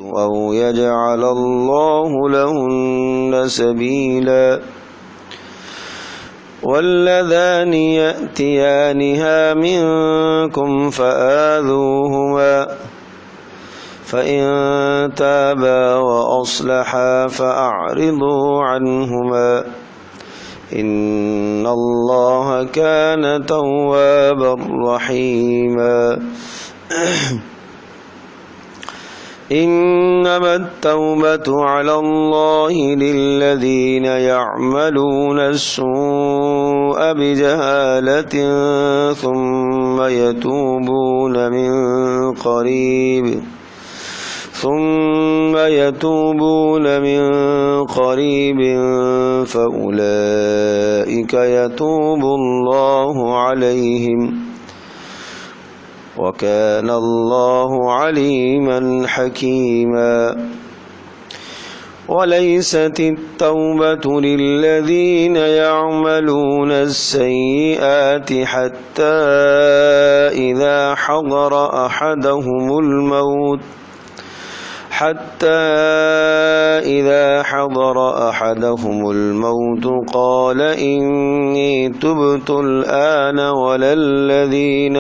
أو يجعل الله لهن سبيلا واللذان يأتيانها منكم فآذوهما فإن تابا وأصلحا فأعرضوا عنهما إن الله كان توابا رحيما إنما التوبة على الله للذين يعملون السوء بجهالة ثم يتوبون من قريب فأولئك يتوب الله عليهم وكان الله عليما حكيما وليست التوبة للذين يعملون السيئات حتى إذا حضر أحدهم الموت قال إني تبت الآن ولا الذين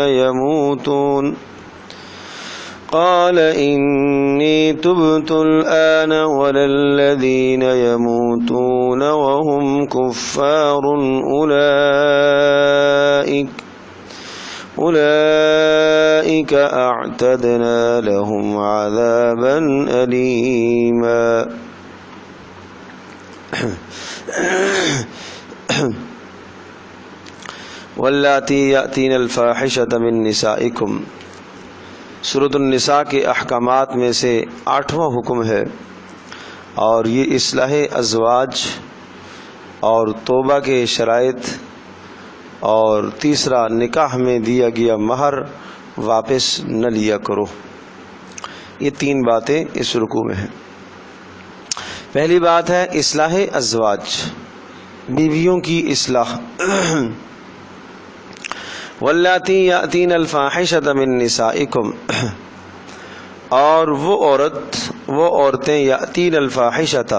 يموتون وهم كفار أولئك أعتدنا لهم عذابا أليما واللاتی یأتین الفاحشۃ من نسائکم، سورۃ النساء کے احکامات میں سے 8واں حکم ہے، اور یہ اصلاح ازواج اور توبہ کے شرائط، اور تیسرا نکاح میں دیا گیا مہر واپس نہ لیا کرو۔ یہ 3 باتیں اس رکوع میں ہیں۔ پہلی بات ہے اصلاح ازواج، بیویوں کی اصلاح۔ واللاتی یأتین الفاحشۃ من نسائکم، اور وہ عورتیں یأتین الفاحشۃ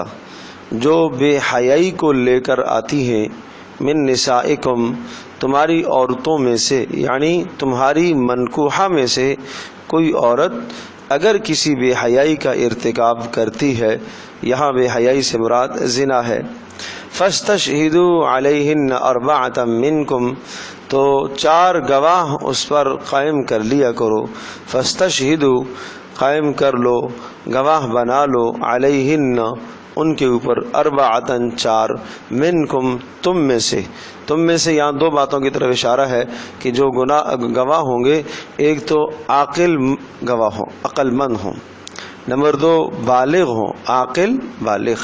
جو بے حیائی کو لے کر آتی ہیں، من نسائکم تمہاری عورتوں میں سے، یعنی تمہاری منکوحہ میں سے کوئی عورت اگر کسی بے حیائی کا ارتکاب کرتی ہے، یہاں بے حیائی سے مراد زنا ہے، فاستشہدوا علیہن 4 منکم، تو 4 گواہ اس پر قائم کر لیا کرو، فاستشہدوا قائم کر لو، گواہ بنا لو، علیہن ان کے اوپر، 4 منکم تم میں سے یہاں 2 باتوں کی طرف اشارہ ہے کہ جو گواہ ہوں گے، ایک تو عاقل گواہ ہوں، عقل مند ہوں، نمبر 2 بالغ ہوں، عاقل بالغ،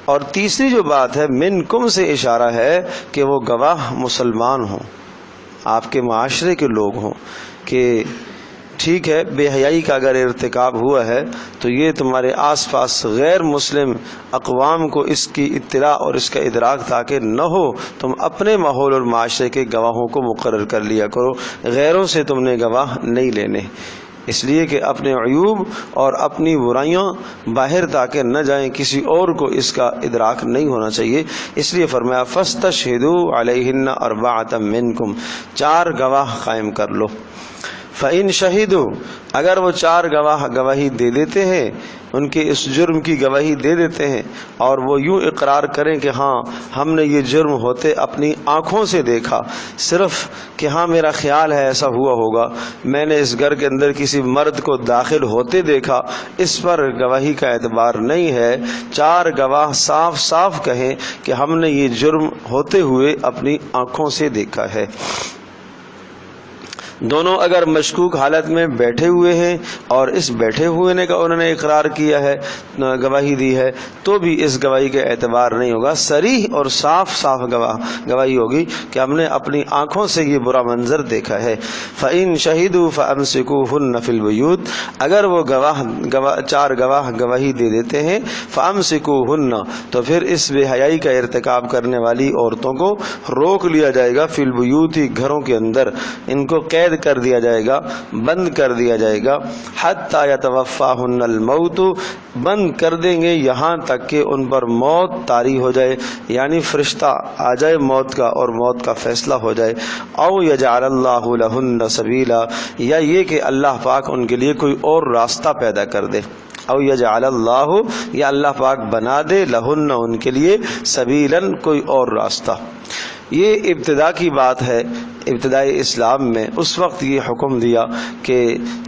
اور تیسری جو بات ہے منکم سے اشارہ ہے کہ وہ گواہ مسلمان ہوں، آپ کے معاشرے کے لوگ ہوں، کہ ٹھیک ہے بے حیائی کا اگر ارتکاب ہوا ہے تو یہ تمہارے آس پاس غیر مسلم اقوام کو اس کی اطلاع اور اس کا ادراک تاکہ نہ ہو، تم اپنے ماحول اور معاشرے کے گواہوں کو مقرر کر لیا کرو، غیروں سے تم نے گواہ نہیں لینے، اس لیے کہ اپنے عیوب اور اپنی برائیاں باہر تاکہ نہ جائیں، کسی اور کو اس کا ادراک نہیں ہونا چاہیے، اس لیے فرمایا فاستشہدوا علیہن 4 منکم، 4 گواہ قائم کر لو۔ فَإِن شَهِدُوا، اگر وہ 4 گواہ گواہی دے دیتے ہیں، ان کے اس جرم کی گواہی دے دیتے ہیں، اور وہ یوں اقرار کریں کہ ہاں ہم نے یہ جرم ہوتے اپنی آنکھوں سے دیکھا، صرف کہ ہاں میرا خیال ہے ایسا ہوا ہوگا، میں نے اس گھر کے اندر کسی مرد کو داخل ہوتے دیکھا، اس پر گواہی کا اعتبار نہیں ہے، 4 گواہ صاف صاف کہیں کہ ہم نے یہ جرم ہوتے ہوئے اپنی آنکھوں سے دیکھا ہے۔ دونوں اگر مشکوک حالت میں بیٹھے ہوئے ہیں اور اس بیٹھے ہوئے کا انہوں نے اقرار کیا ہے، گواہی دی ہے، تو بھی اس گواہی کا اعتبار نہیں ہوگا، صریح اور صاف گواہی ہوگی کہ ہم نے اپنی آنکھوں سے یہ برا منظر دیکھا ہے۔ فَإِن شَهِدُوا فَأَمْسِكُوهُنَّ فِي الْبُيُوتِ، اگر وہ 4 گواہ گواہی دے دیتے ہیں، فَأَمْسِكُوهُنَّ تو پھر اس بے حیائی کا ارتکاب کرنے والی عورتوں کو روک لیا جائے گا، فی البیوت گھروں کے اندر، ان کو قید قید کر دیا جائے گا، بند کر دیا جائے گا، حتی یتوفاہن الموت، بند کر دیں گے یہاں تک کہ ان پر موت طاری ہو جائے، یعنی فرشتہ آ جائے موت کا اور موت کا فیصلہ ہو جائے، او یجعل اللہ لہن سبیلا، یا یہ کہ اللہ پاک ان کے لیے کوئی اور راستہ پیدا کر دے، او یجعل اللہ، یا اللہ پاک بنا دے لہن ان کے لیے سبیلاً کوئی اور راستہ۔ یہ ابتدا کی بات ہے، ابتدائی اسلام میں اس وقت یہ حکم دیا کہ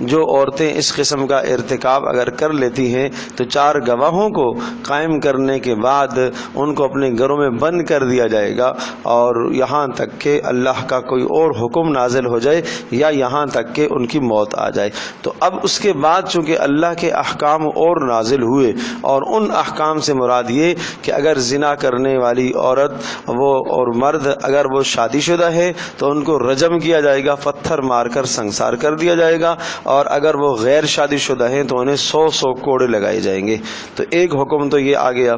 جو عورتیں اس قسم کا ارتکاب اگر کر لیتی ہیں تو 4 گواہوں کو قائم کرنے کے بعد ان کو اپنے گھروں میں بند کر دیا جائے گا، اور یہاں تک کہ اللہ کا کوئی اور حکم نازل ہو جائے یا یہاں تک کہ ان کی موت آ جائے۔ تو اب اس کے بعد چونکہ اللہ کے احکام اور نازل ہوئے، اور ان احکام سے مراد یہ کہ اگر زنا کرنے والی عورت وہ اور مرد اگر وہ شادی شدہ ہے تو ان کو رجم کیا جائے گا، پتھر مار کر سنسار کر دیا جائے گا، اور اگر وہ غیر شادی شدہ ہیں تو انہیں 100 کوڑے لگائے جائیں گے۔ تو ایک حکم تو یہ آ گیا،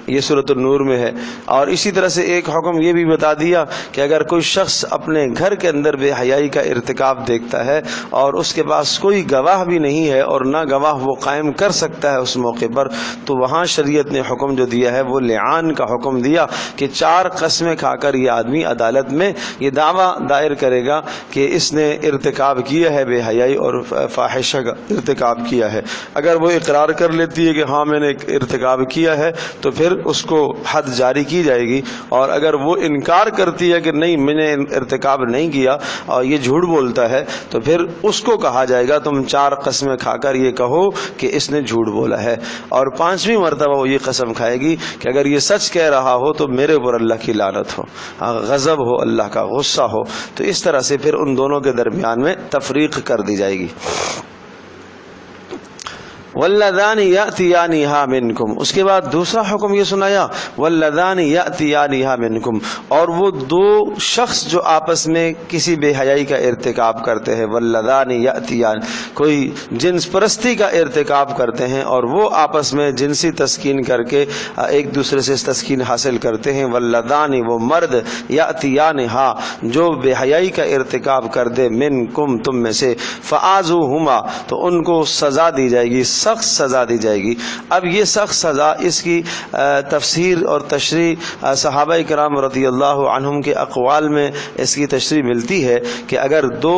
یہ سورۃ النور میں ہے۔ اور اسی طرح سے ایک حکم یہ بھی بتا دیا کہ اگر کوئی شخص اپنے گھر کے اندر بے حیائی کا ارتکاب دیکھتا ہے اور اس کے پاس کوئی گواہ بھی نہیں ہے اور نہ گواہ وہ قائم کر سکتا ہے اس موقع پر، تو وہاں شریعت نے حکم جو دیا ہے وہ لعان کا حکم دیا کہ 4 قسمیں کھا کر یہ آدمی عدالت میں یہ دعویٰ دائر کرے گا کہ اس نے ارتکاب کیا ہے بے حیائی اور فاحشہ کا ارتکاب کیا ہے۔ اگر وہ اقرار کر لیتی ہے کہ ہاں میں نے ارتکاب کیا ہے تو پھر اس کو حد جاری کی جائے گی، اور اگر وہ انکار کرتی ہے کہ نہیں میں نے ارتکاب نہیں کیا اور یہ جھوٹ بولتا ہے تو پھر اس کو کہا جائے گا تم 4 قسمیں کھا کر یہ کہو کہ اس نے جھوٹ بولا ہے، اور 5ویں مرتبہ وہ یہ قسم کھائے گی کہ اگر یہ سچ کہہ رہا ہو تو میرے اوپر اللہ کی لعنت ہو، غضب ہو، اللہ کا غصہ ہو۔ تو اس طرح سے پھر ان دونوں کے درمیان میں تفریق کر دی جائے گی۔ واللذان یأتیانہا منکم، اس کے بعد دوسرا حکم یہ سنایا واللذان یأتیانہا منکم، اور وہ 2 شخص جو آپس میں کسی بے حیائی کا ارتکاب کرتے ہیں، واللذان یأتیان، کوئی جنس پرستی کا ارتکاب کرتے ہیں اور وہ آپس میں جنسی تسکین کر کے ایک دوسرے سے تسکین حاصل کرتے ہیں، واللذان، وہ مرد، یأتیانہا، جو بے حیائی کا ارتکاب کر دے، منکم، تم میں سے، فآذوہما، تو ان کو سزا دی جائے گی، سخت سزا دی جائے گی۔ اب یہ سخت سزا، اس کی تفسیر اور تشریح صحابہ کرام رضی اللہ عنہم کے اقوال میں اس کی تشریح ملتی ہے کہ اگر 2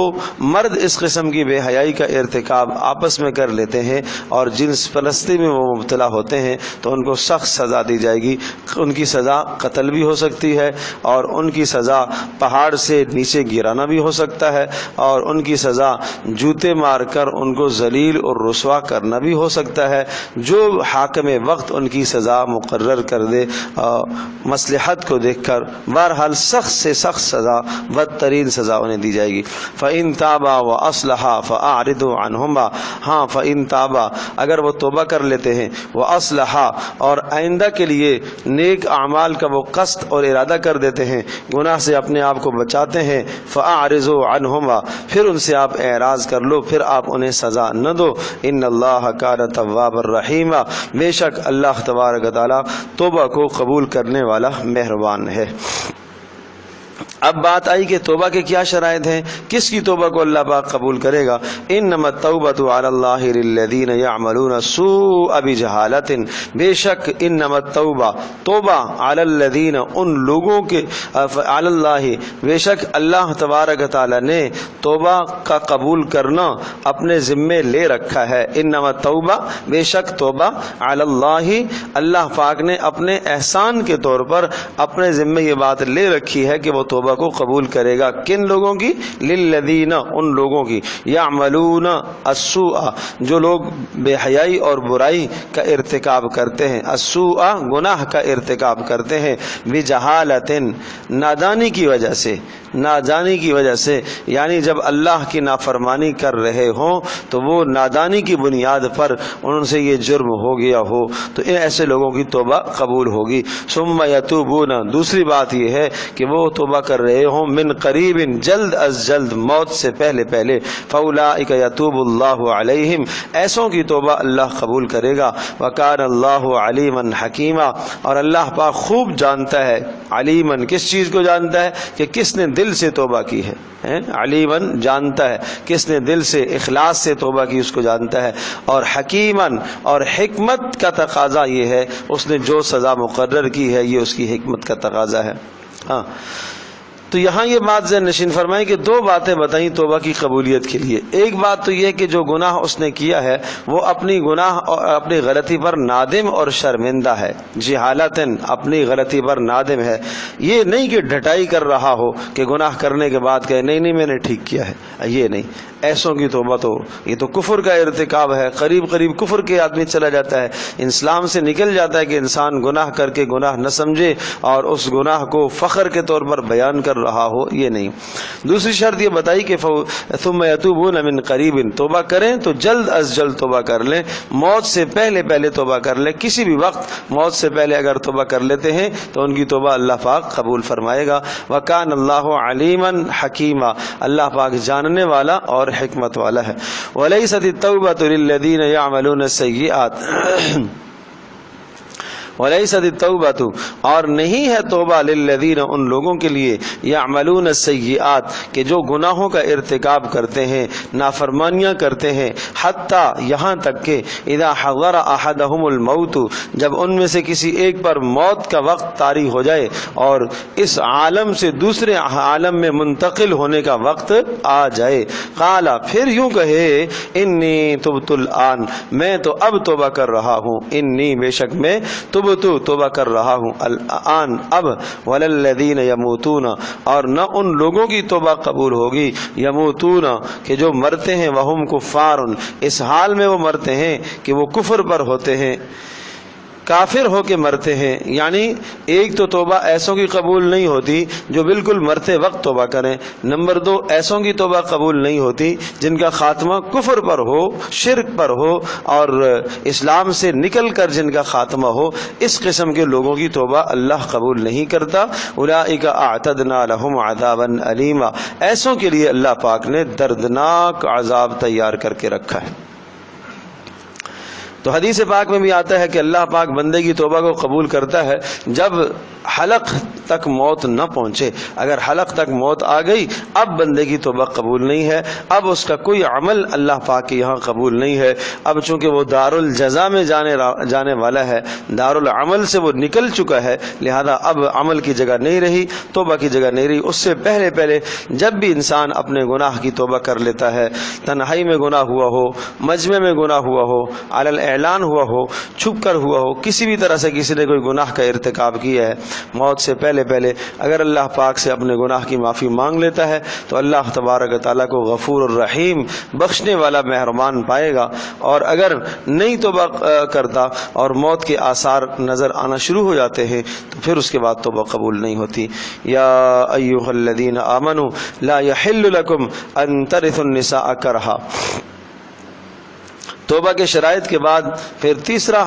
مرد اس قسم کی بے حیائی کا ارتکاب آپس میں کر لیتے ہیں اور جنس پرستی میں وہ مبتلا ہوتے ہیں تو ان کو سخت سزا دی جائے گی۔ ان کی سزا قتل بھی ہو سکتی ہے، اور ان کی سزا پہاڑ سے نیچے گرانا بھی ہو سکتا ہے، اور ان کی سزا جوتے مار کر ان کو ذلیل اور رسوا کرنا بھی ہو سکتا ہے۔ جو حاکم وقت ان کی سزا مقرر کر دے مصلحت کو دیکھ کر، بہرحال سخت سے سخت سزا، بدترین سزا انہیں دی جائے گی۔ فَإِن تَابَا وَأَصْلَحَا فَأَعْرِضُوا عَنْهُمَا، ہاں فَإِن تَابَا، اگر وہ توبہ کر لیتے ہیں، وَأَصْلَحَا، اور آئندہ کے لیے نیک اعمال کا وہ قصد اور ارادہ کر دیتے ہیں، گناہ سے اپنے آپ کو بچاتے ہیں، فَأَعْرِضُوا عَنْهُمَا، پھر ان سے آپ اعراض کر لو، پھر آپ انہیں سزا نہ دو، ان اللہ کان توابا رحیما، بے شک اللہ تبارک و تعالی توبہ کو قبول کرنے والا مہربان ہے۔ اب بات آئی کہ توبہ کے کیا شرائط ہیں، کس کی توبہ کو اللہ پاک قبول کرے گا۔ انما التوبۃ علی اللہ للذین یعملون السوء بجہالۃ، بے شک انما التوبہ، توبہ، علی الذین، ان لوگوں کے، علی اللہ، بے شک اللہ تبارک تعالی نے توبہ کا قبول کرنا اپنے ذمے لے رکھا ہے۔ انما التوبہ، بے شک توبہ، علی اللہ، اللہ پاک نے اپنے احسان کے طور پر اپنے ذمے یہ بات لے رکھی ہے کہ وہ توبہ کو قبول کرے گا۔ کن لوگوں کی؟ للذین، ان لوگوں کی، یعملون السوء، جو لوگ بے حیائی اور برائی کا ارتکاب کرتے ہیں، السوء، گناہ کا ارتکاب کرتے ہیں، بجہالۃ، نادانی کی وجہ سے، نادانی کی وجہ سے، یعنی جب اللہ کی نافرمانی کر رہے ہوں تو وہ نادانی کی بنیاد پر ان سے یہ جرم ہو گیا ہو تو ان ایسے لوگوں کی توبہ قبول ہوگی۔ ثم یتوبون، دوسری بات یہ ہے کہ وہ توبہ کر کر رہے ہوں من قریب جلد از جلد موت سے پہلے پہلے فاولئک یتوب اللہ علیہم ایسوں کی توبہ اللہ قبول کرے گا وکان اللہ علیما حکیما اور اللہ پاک خوب جانتا ہے علیمن کس چیز کو جانتا ہے کہ کس نے دل سے توبہ کی ہے علیمن جانتا ہے کس نے دل سے اخلاص سے توبہ کی اس کو جانتا ہے اور حکیمن اور حکمت کا تقاضا یہ ہے اس نے جو سزا مقرر کی ہے یہ اس کی حکمت کا تقاضا ہے. ہاں تو یہاں یہ بات ذہن نشین فرمائیں کہ دو باتیں بتائیں توبہ کی قبولیت کے لیے. ایک بات تو یہ کہ جو گناہ اس نے کیا ہے وہ اپنی گناہ اور اپنی غلطی پر نادم اور شرمندہ ہے جہالتاً اپنی غلطی پر نادم ہے. یہ نہیں کہ ڈھٹائی کر رہا ہو کہ گناہ کرنے کے بعد کہے نہیں میں نے ٹھیک کیا ہے, یہ نہیں. ایسوں کی توبہ تو یہ تو کفر کا ارتکاب ہے, قریب کفر کے آدمی چلا جاتا ہے, اسلام سے نکل جاتا ہے کہ انسان گناہ کر کے گناہ نہ سمجھے اور اس گناہ کو فخر کے طور پر بیان کر رہا ہو, یہ نہیں. دوسری شرط یہ بتائی کہ ثم یتوبون من قریب توبہ کریں تو جلد از جلد توبہ کر لیں, موت سے پہلے توبہ کر لیں. کسی بھی وقت موت سے پہلے اگر توبہ کر لیتے ہیں تو ان کی توبہ اللہ پاک قبول فرمائے گا. وکان اللہ علیما حکیما اللہ پاک جاننے والا اور حکمت والا ہے. ولیست التوبۃ للذین یعملون السیئات ولیست التوبۃ اور نہیں ہے توبہ للذین ان لوگوں کے لیے یعملون السیئات کہ جو گناہوں کا ارتکاب کرتے ہیں نافرمانیاں کرتے ہیں حتی یہاں تک کہ اذا حضر احدہم الموت جب ان میں سے کسی ایک پر موت کا وقت طاری ہو جائے اور اس عالم سے دوسرے عالم میں منتقل ہونے کا وقت آ جائے قال پھر یوں کہے انی تبت الآن میں تو اب توبہ کر رہا ہوں, انی بے شک میں توبہ کر رہا ہوں الآن اب. وللذین یموتون اور نہ ان لوگوں کی توبہ قبول ہوگی یموتون کہ جو مرتے ہیں وہم کفار اس حال میں وہ مرتے ہیں کہ وہ کفر پر ہوتے ہیں کافر ہو کے مرتے ہیں. یعنی ایک تو توبہ ایسوں کی قبول نہیں ہوتی جو بالکل مرتے وقت توبہ کریں, نمبر دو ایسوں کی توبہ قبول نہیں ہوتی جن کا خاتمہ کفر پر ہو شرک پر ہو اور اسلام سے نکل کر جن کا خاتمہ ہو. اس قسم کے لوگوں کی توبہ اللہ قبول نہیں کرتا. اولئک اعتدنا لهم عذابا علیما ایسوں کے لیے اللہ پاک نے دردناک عذاب تیار کر کے رکھا ہے. تو حدیث پاک میں بھی آتا ہے کہ اللہ پاک بندے کی توبہ کو قبول کرتا ہے جب حلق تک موت نہ پہنچے. اگر حلق تک موت آ گئی اب بندے کی توبہ قبول نہیں ہے, اب اس کا کوئی عمل اللہ پاک کے یہاں قبول نہیں ہے. اب چونکہ وہ دار الجزا میں جانے والا ہے, دار العمل سے وہ نکل چکا ہے, لہذا اب عمل کی جگہ نہیں رہی, توبہ کی جگہ نہیں رہی. اس سے پہلے جب بھی انسان اپنے گناہ کی توبہ کر لیتا ہے, تنہائی میں گناہ ہوا ہو, مجمع میں گناہ ہوا ہو, علی اعلان ہوا ہو, چھپ کر ہوا ہو, کسی بھی طرح سے کسی نے کوئی گناہ کا ارتکاب کیا ہے, موت سے پہلے اگر اللہ پاک سے اپنے گناہ کی معافی مانگ لیتا ہے تو اللہ تبارک و تعالیٰ کو غفور الرحیم بخشنے والا مہربان پائے گا. اور اگر نہیں توبہ کرتا اور موت کے آثار نظر آنا شروع ہو جاتے ہیں تو پھر اس کے بعد توبہ قبول نہیں ہوتی. یا ایھا الذین آمنوا لا یحل لکم ان ترثوا النساء کرہا. توبہ کے شرائط کے بعد پھر تیسرا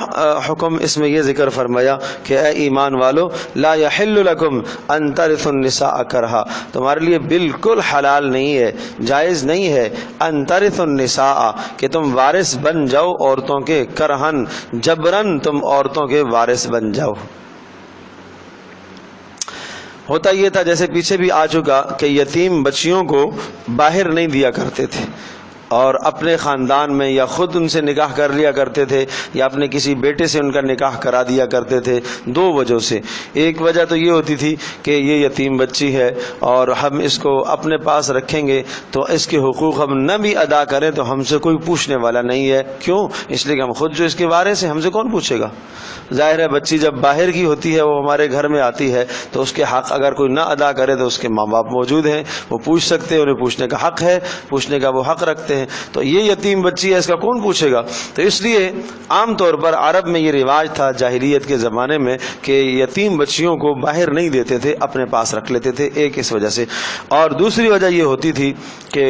حکم اس میں یہ ذکر فرمایا کہ اے ایمان والو لا یحل لکم ان ترثوا النساء کرہا تمہارے لیے بالکل حلال نہیں ہے, جائز نہیں ہے ان ترثوا النساء کہ تم وارث بن جاؤ عورتوں کے, کرہن جبرن تم عورتوں کے وارث بن جاؤ. ہوتا یہ تھا جیسے پیچھے بھی آ چکا کہ یتیم بچیوں کو باہر نہیں دیا کرتے تھے اور اپنے خاندان میں یا خود ان سے نکاح کر لیا کرتے تھے یا اپنے کسی بیٹے سے ان کا نکاح کرا دیا کرتے تھے. دو وجہ سے, ایک وجہ تو یہ ہوتی تھی کہ یہ یتیم بچی ہے اور ہم اس کو اپنے پاس رکھیں گے تو اس کے حقوق ہم نہ بھی ادا کریں تو ہم سے کوئی پوچھنے والا نہیں ہے. کیوں؟ اس لیے کہ ہم خود جو اس کے وارث ہیں, ہم سے کون پوچھے گا. ظاہر ہے بچی جب باہر کی ہوتی ہے, وہ ہمارے گھر میں آتی ہے تو اس کے حق اگر کوئی نہ ادا کرے تو اس کے ماں باپ موجود ہیں, وہ پوچھ سکتے ہیں, انہیں پوچھنے کا حق ہے, پوچھنے کا وہ حق رکھتے ہیں. ہیں تو یہ یتیم بچی ہے اس کا کون پوچھے گا. تو اس لیے عام طور پر عرب میں یہ رواج تھا جاہلیت کے زمانے میں کہ یتیم بچیوں کو باہر نہیں دیتے تھے, اپنے پاس رکھ لیتے تھے. ایک اس وجہ سے, اور دوسری وجہ یہ ہوتی تھی کہ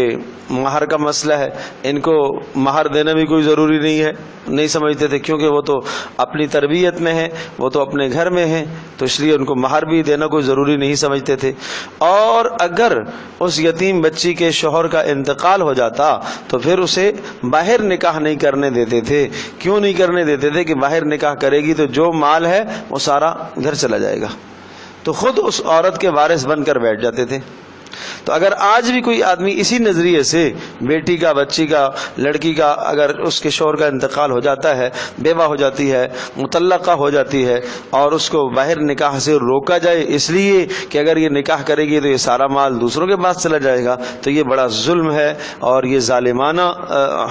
مہر کا مسئلہ ہے, ان کو مہر دینا بھی کوئی ضروری نہیں ہے, نہیں سمجھتے تھے کیونکہ وہ تو اپنی تربیت میں ہیں, وہ تو اپنے گھر میں ہیں, تو اس لیے ان کو مہر بھی دینا کوئی ضروری نہیں سمجھتے تھے. اور اگر اس یتیم بچی کے شوہر کا انتقال ہو جاتا تو پھر اسے باہر نکاح نہیں کرنے دیتے تھے. کیوں نہیں کرنے دیتے تھے کہ باہر نکاح کرے گی تو جو مال ہے وہ سارا گھر چلا جائے گا, تو خود اس عورت کے وارث بن کر بیٹھ جاتے تھے. تو اگر آج بھی کوئی آدمی اسی نظریے سے بیٹی کا, بچی کا, لڑکی کا اگر اس کے شوہر کا انتقال ہو جاتا ہے, بیوہ ہو جاتی ہے, مطلقہ ہو جاتی ہے, اور اس کو باہر نکاح سے روکا جائے اس لیے کہ اگر یہ نکاح کرے گی تو یہ سارا مال دوسروں کے پاس چلا جائے گا, تو یہ بڑا ظلم ہے اور یہ ظالمانہ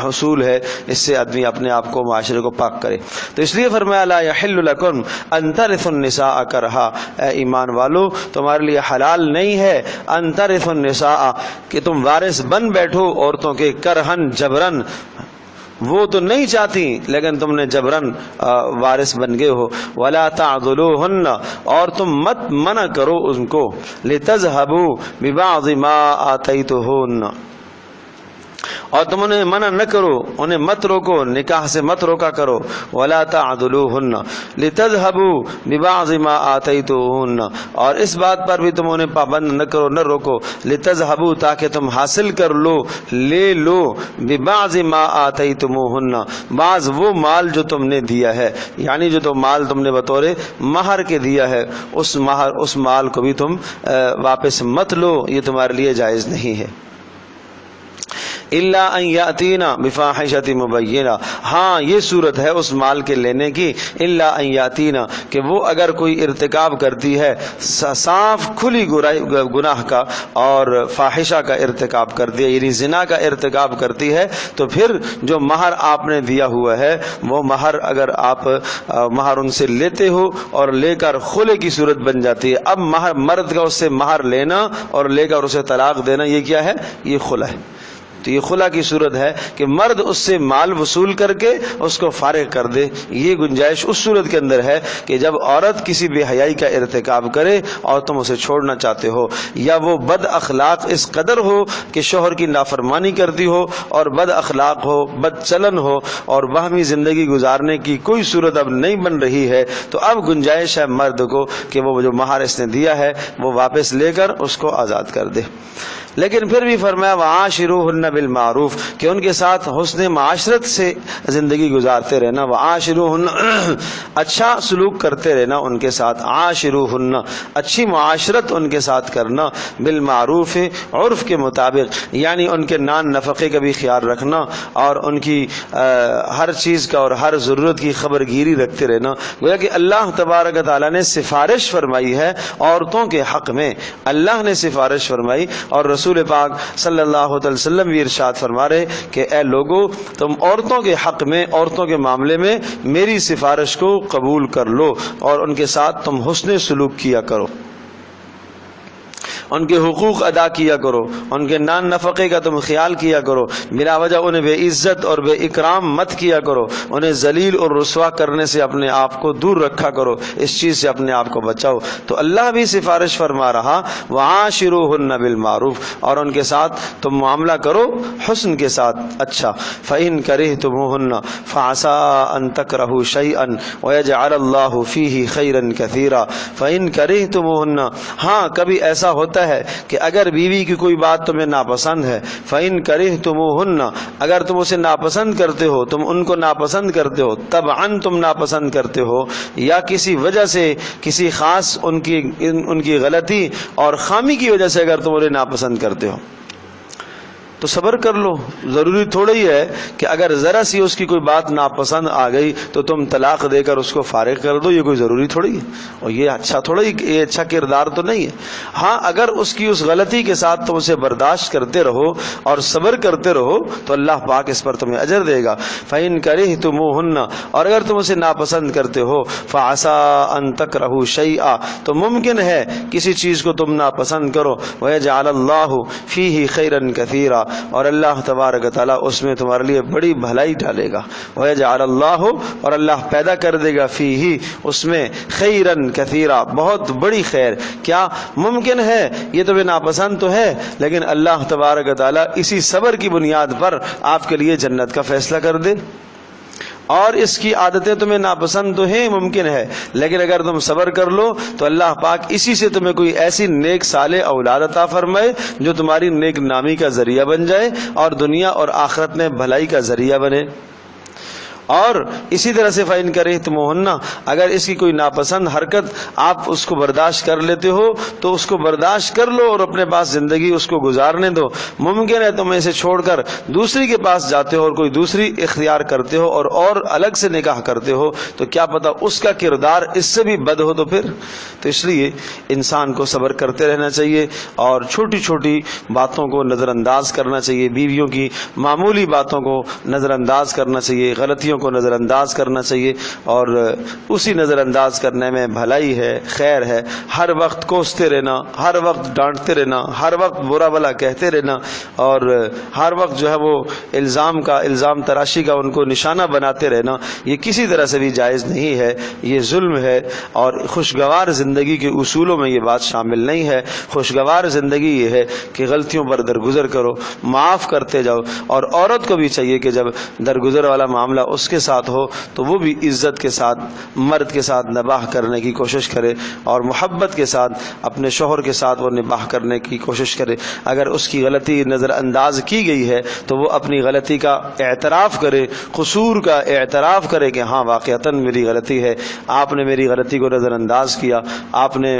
حصول ہے. اس سے آدمی اپنے آپ کو, معاشرے کو پاک کرے. تو اس لیے فرمایا لا یحل لکم ان ترثوا النساء کرہا, اے ایمان والو تمہارے لیے حلال نہیں ہے ان ترثوا النساء کہ تم وارث بن بیٹھو عورتوں کے, کرہن جبرن, وہ تو نہیں چاہتی لیکن تم نے جبرن وارث بن گئے ہو. ولا تعضلوهن, اور تم مت منع کرو ان کو, لتذهبوا ببعض ما آتیتوهن, اور تم انہیں منع نہ کرو, انہیں مت روکو, نکاح سے مت روکا کرو. ولا تعضلوهن لتذهبوا ببعض ما آتیتوهن, اور اس بات پر بھی تم انہیں پابند نہ کرو, نہ روکو, لتذهبوا تاکہ تم حاصل کر لو, لے لو, ببعض ما آتیتموهن بعض وہ مال جو تم نے دیا ہے, یعنی جو تو مال تم نے بطور مہر کے دیا ہے اس مال کو بھی تم واپس مت لو, یہ تمہارے لیے جائز نہیں ہے. الا ان یاتینا بفاحشۃ مبینہ, ہاں یہ صورت ہے اس مال کے لینے کی, الا ان یاتینا کہ وہ اگر کوئی ارتکاب کرتی ہے صاف کھلی گناہ کا اور فاحشہ کا ارتکاب کرتی ہے, یعنی زنا کا ارتکاب کرتی ہے, تو پھر جو مہر آپ نے دیا ہوا ہے وہ مہر اگر آپ مہر ان سے لیتے ہو اور لے کر خلع کی صورت بن جاتی ہے. اب مہر, مرد کا اس سے مہر لینا اور لے کر اسے طلاق دینا, یہ کیا ہے؟ یہ خلع ہے. تو یہ خلع کی صورت ہے کہ مرد اس سے مال وصول کر کے اس کو فارغ کر دے. یہ گنجائش اس صورت کے اندر ہے کہ جب عورت کسی بے حیائی کا ارتکاب کرے اور تم اسے چھوڑنا چاہتے ہو, یا وہ بد اخلاق اس قدر ہو کہ شوہر کی نافرمانی کرتی ہو اور بد اخلاق ہو, بد چلن ہو, اور باہمی زندگی گزارنے کی کوئی صورت اب نہیں بن رہی ہے, تو اب گنجائش ہے مرد کو کہ وہ جو مہر اس نے دیا ہے وہ واپس لے کر اس کو آزاد کر دے. لیکن پھر بھی فرمایا وعاشروہن بالمعروف کہ ان کے ساتھ حسن معاشرت سے زندگی گزارتے رہنا, وعاشروہن اچھا سلوک کرتے رہنا ان کے ساتھ, عاشروہن اچھی معاشرت ان کے ساتھ کرنا, بالمعروف عرف کے مطابق, یعنی ان کے نان نفقے کا بھی خیال رکھنا اور ان کی ہر چیز کا اور ہر ضرورت کی خبر گیری رکھتے رہنا. گویا کہ اللہ تبارک و تعالیٰ نے سفارش فرمائی ہے عورتوں کے حق میں, اللہ نے سفارش فرمائی, اور رسول پاک صلی اللہ علیہ وسلم بھی ارشاد فرما رہے کہ اے لوگو تم عورتوں کے حق میں, عورتوں کے معاملے میں میری سفارش کو قبول کر لو اور ان کے ساتھ تم حسن سلوک کیا کرو, ان کے حقوق ادا کیا کرو, ان کے نان نفقے کا تم خیال کیا کرو, بلا وجہ انہیں بے عزت اور بے اکرام مت کیا کرو, انہیں ذلیل اور رسوا کرنے سے اپنے آپ کو دور رکھا کرو, اس چیز سے اپنے آپ کو بچاؤ. تو اللہ بھی سفارش فرما رہا وعاشروہن بالمعروف, اور ان کے ساتھ تم معاملہ کرو حسن کے ساتھ اچھا. فإن کرہتموہن فعسى ان تکرہوا شیئا ویجعل اللہ فیہ خیرا کثیرا. فإن کرہتموہن, ہاں کبھی ایسا ہوتا ہے کہ اگر بیوی کی کوئی بات تمہیں ناپسند ہے, فَإِن كَرِهْتُمُوهُنَّ اگر تم اسے ناپسند کرتے ہو, تم ان کو ناپسند کرتے ہو, طبعاً تم ناپسند کرتے ہو, یا کسی وجہ سے کسی خاص ان کی غلطی اور خامی کی وجہ سے اگر تم انہیں ناپسند کرتے ہو, تو صبر کر لو. ضروری تھوڑا ہی ہے کہ اگر ذرا سی اس کی کوئی بات ناپسند آ گئی تو تم طلاق دے کر اس کو فارغ کر دو, یہ کوئی ضروری تھوڑی ہے, اور یہ اچھا تھوڑا ہی, یہ اچھا کردار تو نہیں ہے. ہاں اگر اس کی اس غلطی کے ساتھ تم اسے برداشت کرتے رہو اور صبر کرتے رہو تو اللہ پاک اس پر تمہیں اجر دے گا. فَإِن كَرِهْتُمُوهُنَّ اور اگر تم اسے ناپسند کرتے ہو, فَعَسَىٰ أَن تَكْرَهُوا شَيْئًا تو ممکن ہے کسی چیز کو تم ناپسند کرو, وَيَجْعَلَ اللَّهُ فِيهِ خَيْرًا كَثِيرًا اور اللہ تبارک تعالیٰ اس میں تمہارے لیے بڑی بھلائی ڈالے گا. وَيَجْعَلَ اللَّهُ اور اللہ پیدا کر دے گا فیہ اس میں خیرن کثیرا بہت بڑی خیر. کیا ممکن ہے؟ یہ تمہیں ناپسند تو ہے لیکن اللہ تبارک تعالیٰ اسی صبر کی بنیاد پر آپ کے لیے جنت کا فیصلہ کر دے. اور اس کی عادتیں تمہیں ناپسند تو ہیں ممکن ہے لیکن اگر تم صبر کر لو تو اللہ پاک اسی سے تمہیں کوئی ایسی نیک صالح اولاد عطا فرمائے جو تمہاری نیک نامی کا ذریعہ بن جائے اور دنیا اور آخرت میں بھلائی کا ذریعہ بنے. اور اسی طرح سے فَإِن كَرِهْتُمُوهُنَّ اگر اس کی کوئی ناپسند حرکت آپ اس کو برداشت کر لیتے ہو تو اس کو برداشت کر لو اور اپنے پاس زندگی اس کو گزارنے دو. ممکن ہے تم اسے چھوڑ کر دوسری کے پاس جاتے ہو اور کوئی دوسری اختیار کرتے ہو اور الگ سے نکاح کرتے ہو تو کیا پتہ اس کا کردار اس سے بھی بد ہو. تو اس لیے انسان کو صبر کرتے رہنا چاہیے اور چھوٹی چھوٹی باتوں کو نظر انداز کرنا چاہیے. بیویوں کی معمولی باتوں کو نظر انداز کرنا چاہیے, غلطیوں کو نظر انداز کرنا چاہیے اور اسی نظر انداز کرنے میں بھلائی ہے, خیر ہے. ہر وقت کوستے رہنا, ہر وقت ڈانٹتے رہنا, ہر وقت برا بھلا کہتے رہنا اور ہر وقت جو ہے وہ الزام تراشی کا ان کو نشانہ بناتے رہنا, یہ کسی طرح سے بھی جائز نہیں ہے. یہ ظلم ہے اور خوشگوار زندگی کے اصولوں میں یہ بات شامل نہیں ہے. خوشگوار زندگی یہ ہے کہ غلطیوں پر درگزر کرو, معاف کرتے جاؤ. اور عورت کو بھی چاہیے کہ جب درگزر والا معاملہ اس کے ساتھ ہو تو وہ بھی عزت کے ساتھ مرد کے ساتھ نباہ کرنے کی کوشش کرے اور محبت کے ساتھ اپنے شوہر کے ساتھ وہ نباہ کرنے کی کوشش کرے. اگر اس کی غلطی نظر انداز کی گئی ہے تو وہ اپنی غلطی کا اعتراف کرے, قصور کا اعتراف کرے کہ ہاں واقعتاً میری غلطی ہے, آپ نے میری غلطی کو نظر انداز کیا, آپ نے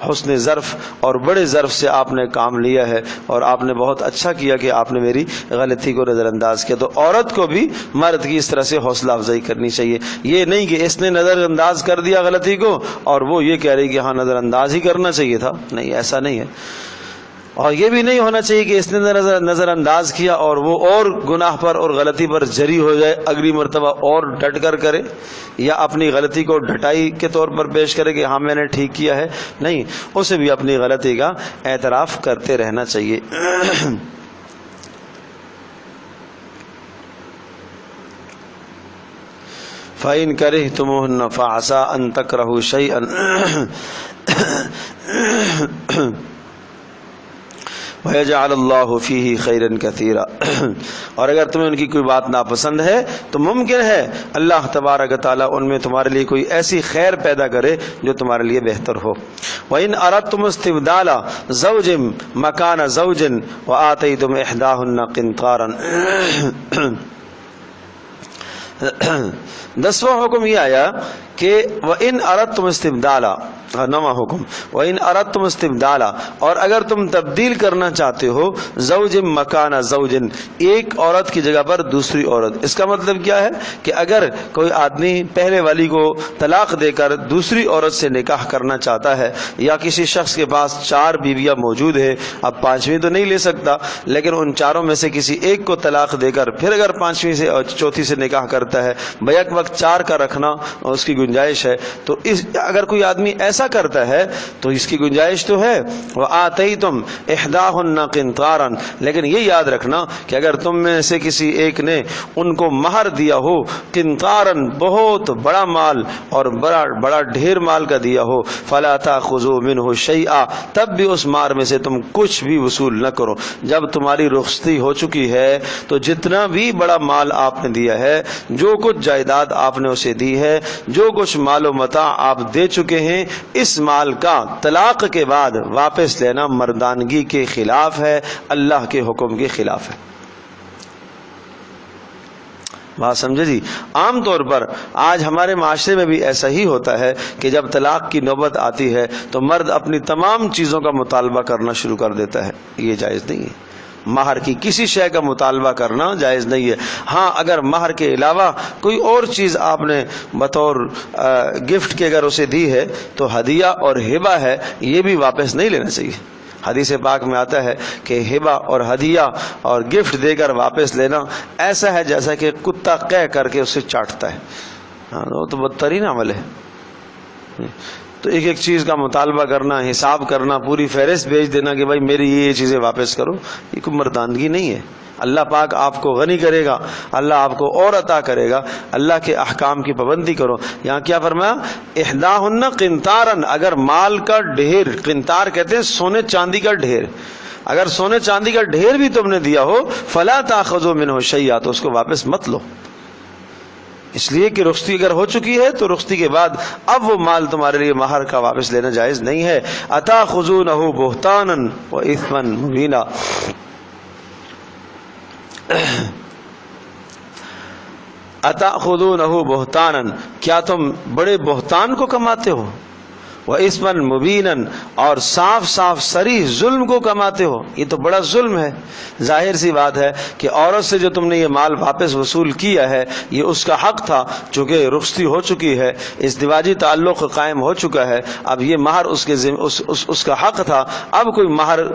حسن ظرف اور بڑے ظرف سے آپ نے کام لیا ہے اور آپ نے بہت اچھا کیا کہ آپ نے میری غلطی کو نظر انداز کیا. تو عورت کو بھی مرد کی اس طرح سے حوصلہ افزائی کرنی چاہیے. یہ نہیں کہ اس نے نظر انداز کر دیا غلطی کو اور وہ یہ کہہ رہی کہ ہاں نظر انداز ہی کرنا چاہیے تھا. نہیں, ایسا نہیں ہے. اور یہ بھی نہیں ہونا چاہیے کہ اس نے نظر انداز کیا اور وہ اور گناہ پر اور غلطی پر جری ہو جائے, اگلی مرتبہ اور ڈٹ کر کرے یا اپنی غلطی کو ڈٹائی کے طور پر پیش کرے کہ ہاں میں نے ٹھیک کیا ہے. نہیں, اسے بھی اپنی غلطی کا اعتراف کرتے رہنا چاہیے. فَإِن كَرِهْتُمُوهُنَّ فَعَسَىٰ أَن تَكْرَهُوا شَيْئًا وَيَجْعَلَ اللَّهُ فِيهِ خَيْرًا كَثِيرًا. اور اگر تمہیں ان کی کوئی بات ناپسند ہے تو ممکن ہے اللہ تبارک تعالیٰ ان میں تمہارے لیے کوئی ایسی خیر پیدا کرے جو تمہارے لیے بہتر ہو. وَإِنْ أَرَدْتُمُ اسْتِبْدَالَ زَوْجٍ مَكَانَ زَوْجٍ وَآتَيْتُمْ إِحْدَاهُنَّ قِنْطَارًا. 10واں حکم یہ آیا کہ وَإِنْ أَرَدْتُمْ اسْتِبْدَالًا, 9واں حکم وَإِنْ أَرَدْتُمْ اسْتِبْدَالًا اور اگر تم تبدیل کرنا چاہتے ہو زوج مکان زوج, ایک عورت کی جگہ پر دوسری عورت. اس کا مطلب کیا ہے کہ اگر کوئی آدمی پہلے والی کو طلاق دے کر دوسری عورت سے نکاح کرنا چاہتا ہے یا کسی شخص کے پاس 4 بیویاں موجود ہے, اب 5ویں تو نہیں لے سکتا لیکن ان 4 میں سے کسی ایک کو طلاق دے کر پھر اگر 5ویں سے اور 4تھی سے نکاح کرتا ہے, بیک وقت 4 کا رکھنا اس کی گنجائش ہے. تو اگر کوئی آدمی ایسا کرتا ہے تو اس کی گنجائش تو ہے. وَآتَيْتُمْ إِحْدَاهُنَّ قِنْطَارًا, لیکن یہ یاد رکھنا کہ اگر تم میں سے کسی ایک نے ان کو مہر دیا ہو قنطاراً, بہت بڑا مال اور بڑا ڈھیر مال کا دیا ہو, فَلَا تَأْخُذُوا مِنْهُ شَيْئًا, تب بھی اس مہر میں سے تم کچھ بھی وصول نہ کرو. جب تمہاری رخصتی ہو چکی ہے تو جتنا بھی بڑا مال آپ نے دیا ہے, جو کچھ جائیداد آپ نے اسے دی ہے, جو کچھ مال و متاع آپ دے چکے ہیں, اس مال کا طلاق کے بعد واپس لینا مردانگی کے خلاف ہے, اللہ کے حکم کے خلاف ہے. بات سمجھے جی. عام طور پر آج ہمارے معاشرے میں بھی ایسا ہی ہوتا ہے کہ جب طلاق کی نوبت آتی ہے تو مرد اپنی تمام چیزوں کا مطالبہ کرنا شروع کر دیتا ہے. یہ جائز نہیں ہے. مہر کی کسی شے کا مطالبہ کرنا جائز نہیں ہے. ہاں, اگر مہر کے علاوہ کوئی اور چیز آپ نے بطور گفٹ کے اگر اسے دی ہے تو ہدیہ اور ہبہ ہے, یہ بھی واپس نہیں لینا چاہیے. حدیث پاک میں آتا ہے کہ ہبہ اور ہدیہ اور گفٹ دے کر واپس لینا ایسا ہے جیسا کہ کتا قے کر کے اسے چاٹتا ہے. وہ تو بدترین عمل ہے. تو ایک ایک چیز کا مطالبہ کرنا، حساب کرنا، پوری فہرست بھیج دینا کہ بھائی میری یہ چیزیں واپس کرو، یہ کوئی مردانگی نہیں ہے۔ اللہ پاک آپ کو غنی کرے گا، اللہ آپ کو اور عطا کرے گا، اللہ کے احکام کی پابندی کرو۔ یہاں کیا فرمایا؟ احداہن قنطارن، اگر مال کا ڈھیر، قنطار کہتے ہیں سونے چاندی کا ڈھیر، اگر سونے چاندی کا ڈھیر بھی تم نے دیا ہو، فلا تاخذوا منہ شیئا، تو اس کو واپس مت لو، اس لیے کہ رخصتی اگر ہو چکی ہے تو رخصتی کے بعد اب وہ مال تمہارے لیے مہر کا واپس لینا جائز نہیں ہے۔ اتاخذونہ بہتانا واثما مبینا، اتاخذونہ بہتانا، کیا تم بڑے بہتان کو کماتے ہو، وَإِثْمًا مُبِينًا، اور صاف صاف صریح ظلم کو کماتے ہو، یہ تو بڑا ظلم ہے۔ ظاہر سی بات ہے کہ عورت سے جو تم نے یہ مال واپس وصول کیا ہے یہ اس کا حق تھا، چونکہ رخصتی ہو چکی ہے، ازدواجی تعلق قائم ہو چکا ہے، اب یہ مہر اس کا حق تھا، اب کوئی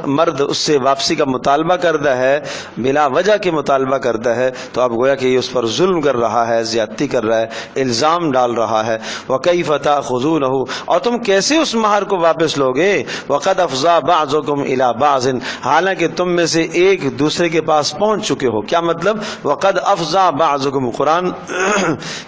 مرد اس سے واپسی کا مطالبہ کرتا ہے، بلا وجہ کے مطالبہ کرتا ہے، تو اب گویا کہ یہ اس پر ظلم کر رہا ہے، زیادتی کر رہا ہے، الزام ڈال رہا ہے۔ وَكَيْفَ تَأْخُذُونَهُ، اور تم کیسے اس مہر کو واپس لوگے؟ وَقَدْ أَفْضَىٰ بَعْضُكُمْ إِلَىٰ بَعْضٍ، حالانکہ تم میں سے ایک دوسرے کے پاس پہنچ چکے ہو۔ کیا مطلب؟ وَقَدْ أَفْضَىٰ بَعْضُكُمْ، قرآن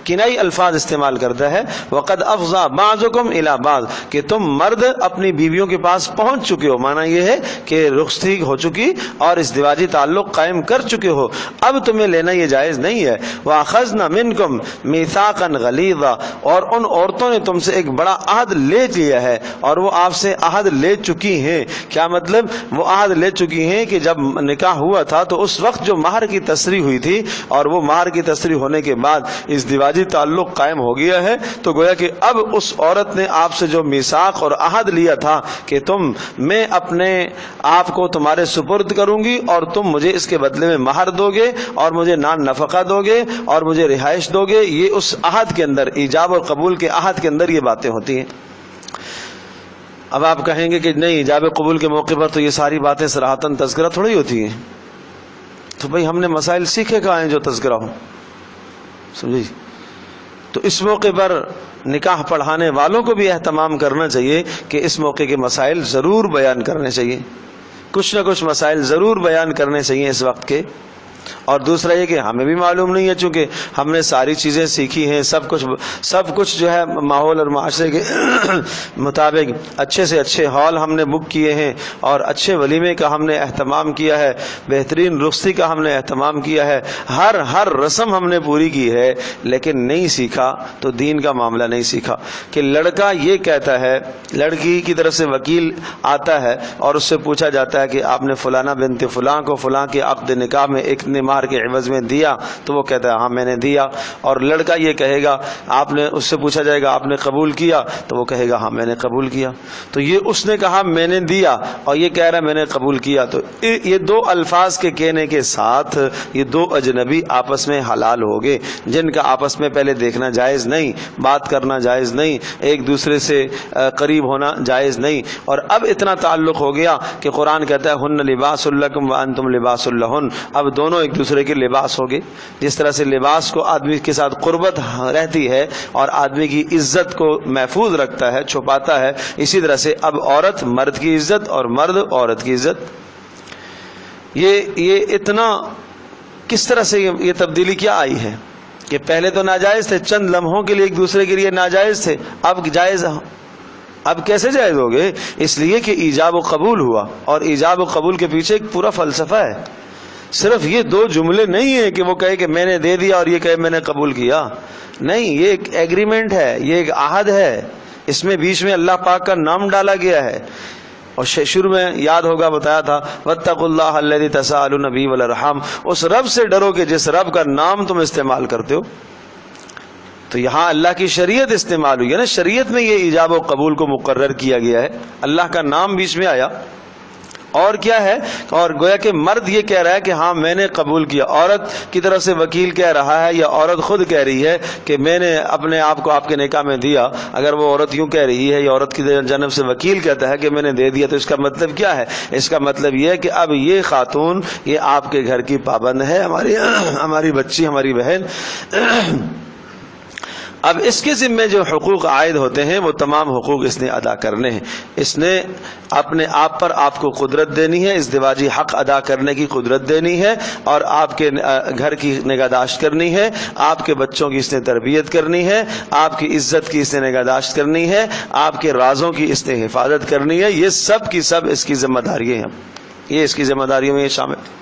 کنائی الفاظ استعمال کرتا ہے، وَقَدْ أَفْضَىٰ بَعْضُكُمْ إِلَىٰ بَعْضٍ، کہ تم مرد اپنی بیویوں کے پاس پہنچ چکے ہو، معنی یہ ہے کہ رخصتی ہو چکی اور ازدواجی تعلق قائم کر چکے ہو، اب تمہیں لینا یہ جائز نہیں ہے۔ وَأَخَذْنَ مِنْكُمْ مِيثَاقًا غَلِيظًا، اور ان عورتوں نے تم سے ایک بڑا عہد لے لیا ہے، اور وہ آپ سے عہد لے چکی ہیں۔ کیا مطلب؟ وہ عہد لے چکی ہیں کہ جب نکاح ہوا تھا تو اس وقت جو مہر کی تصریح ہوئی تھی، اور وہ مہر کی تصریح ہونے کے بعد ازدواجی تعلق قائم ہو گیا ہے، تو گویا کہ اب اس عورت نے آپ سے جو میثاق اور عہد لیا تھا کہ میں اپنے آپ کو تمہارے سپرد کروں گی اور تم مجھے اس کے بدلے میں مہر دو گے اور مجھے نان نفقہ دو گے اور مجھے رہائش دو گے، یہ اس عہد کے اندر، ایجاب اور قبول کے عہد کے اندر یہ باتیں ہوتی ہیں۔ اب آپ کہیں گے کہ نہیں، ایجاب قبول کے موقع پر تو یہ ساری باتیں صراحتاً تذکرہ تھوڑی ہوتی ہیں، تو بھئی ہم نے مسائل سیکھے کہاں ہیں جو تذکرہ ہوں، سمجھے؟ تو اس موقع پر نکاح پڑھانے والوں کو بھی اہتمام کرنا چاہیے کہ اس موقع کے مسائل ضرور بیان کرنے چاہیے، کچھ نہ کچھ مسائل ضرور بیان کرنے چاہیے اس وقت کے۔ اور دوسرا یہ کہ ہمیں بھی معلوم نہیں ہے، چونکہ ہم نے ساری چیزیں سیکھی ہیں، سب کچھ جو ہے ماحول اور معاشرے کے مطابق اچھے سے اچھے ہال ہم نے بک کیے ہیں، اور اچھے ولیمے کا ہم نے اہتمام کیا ہے، بہترین رخصتی کا ہم نے اہتمام کیا ہے، ہر رسم ہم نے پوری کی ہے، لیکن نہیں سیکھا تو دین کا معاملہ نہیں سیکھا۔ کہ لڑکا یہ کہتا ہے، لڑکی کی طرف سے وکیل آتا ہے اور اس سے پوچھا جاتا ہے کہ آپ نے فلانا بنت فلاں کو فلاں کے عقد نکاح میں ایک مہر کے عوض میں دیا، تو وہ کہتا ہے ہاں میں نے دیا، اور لڑکا یہ کہے گا، آپ نے، اس سے پوچھا جائے گا آپ نے قبول کیا، تو وہ کہے گا ہاں میں نے قبول کیا۔ تو یہ اس نے کہا میں نے دیا اور یہ کہہ رہا ہے میں نے قبول کیا، تو یہ دو الفاظ کے کہنے کے ساتھ یہ دو اجنبی آپس میں حلال ہو گئے، جن کا آپس میں پہلے دیکھنا جائز نہیں، بات کرنا جائز نہیں، ایک دوسرے سے قریب ہونا جائز نہیں، اور اب اتنا تعلق ہو گیا کہ قرآن کہتا ہے ہن لباس لکم وانتم لباس لہن، اب دونوں ایک دوسرے کے لباس ہو گئے۔ جس طرح سے لباس کو آدمی کے ساتھ قربت رہتی ہے اور آدمی کی عزت کو محفوظ رکھتا ہے، چھپاتا ہے، اسی طرح سے اب عورت مرد کی عزت اور مرد عورت کی عزت، یہ اتنا کس طرح سے یہ تبدیلی کیا آئی ہے کہ پہلے تو ناجائز تھے، چند لمحوں کے لیے ایک دوسرے کے لیے ناجائز تھے، اب جائز، اب کیسے جائز ہو گئے؟ اس لیے کہ ایجاب و قبول ہوا، اور ایجاب و قبول کے پیچھے ایک پورا فلسفہ ہے، صرف یہ دو جملے نہیں ہیں کہ وہ کہے کہ میں نے دے دیا اور یہ کہے میں نے قبول کیا، نہیں، یہ ایک ایگریمنٹ ہے، یہ ایک عہد ہے، اس میں بیچ میں اللہ پاک کا نام ڈالا گیا ہے، اور شروع میں یاد ہوگا بتایا تھا واتقوا اللہ الذی تساءلون بہ والارحام، اس رب سے ڈرو کہ جس رب کا نام تم استعمال کرتے ہو۔ تو یہاں اللہ کی شریعت استعمال ہوئی ہے نا، شریعت میں یہ ایجاب و قبول کو مقرر کیا گیا ہے، اللہ کا نام بیچ میں آیا، اور کیا ہے، اور گویا کہ مرد یہ کہہ رہا ہے کہ ہاں میں نے قبول کیا، عورت کی طرف سے وکیل کہہ رہا ہے یا عورت خود کہہ رہی ہے کہ میں نے اپنے آپ کو آپ کے نکاح میں دیا، اگر وہ عورت یوں کہہ رہی ہے یا عورت کی جانب سے وکیل کہتا ہے کہ میں نے دے دیا، تو اس کا مطلب کیا ہے؟ اس کا مطلب یہ ہے کہ اب یہ خاتون یہ آپ کے گھر کی پابند ہے، ہماری بچی، ہماری بہن، اب اس کے ذمے جو حقوق عائد ہوتے ہیں وہ تمام حقوق اس نے ادا کرنے ہیں. اس نے اپنے آپ پر آپ کو قدرت دینی ہے، ازدواجی حق ادا کرنے کی قدرت دینی ہے، اور آپ کے گھر کی نگہداشت کرنی ہے، آپ کے بچوں کی اس نے تربیت کرنی ہے، آپ کی عزت کی اس نے نگہداشت کرنی ہے، آپ کے رازوں کی اس نے حفاظت کرنی ہے. یہ سب کی سب اس کی ذمہ داریاں ہیں، یہ اس کی ذمہ داریوں میں یہ شامل.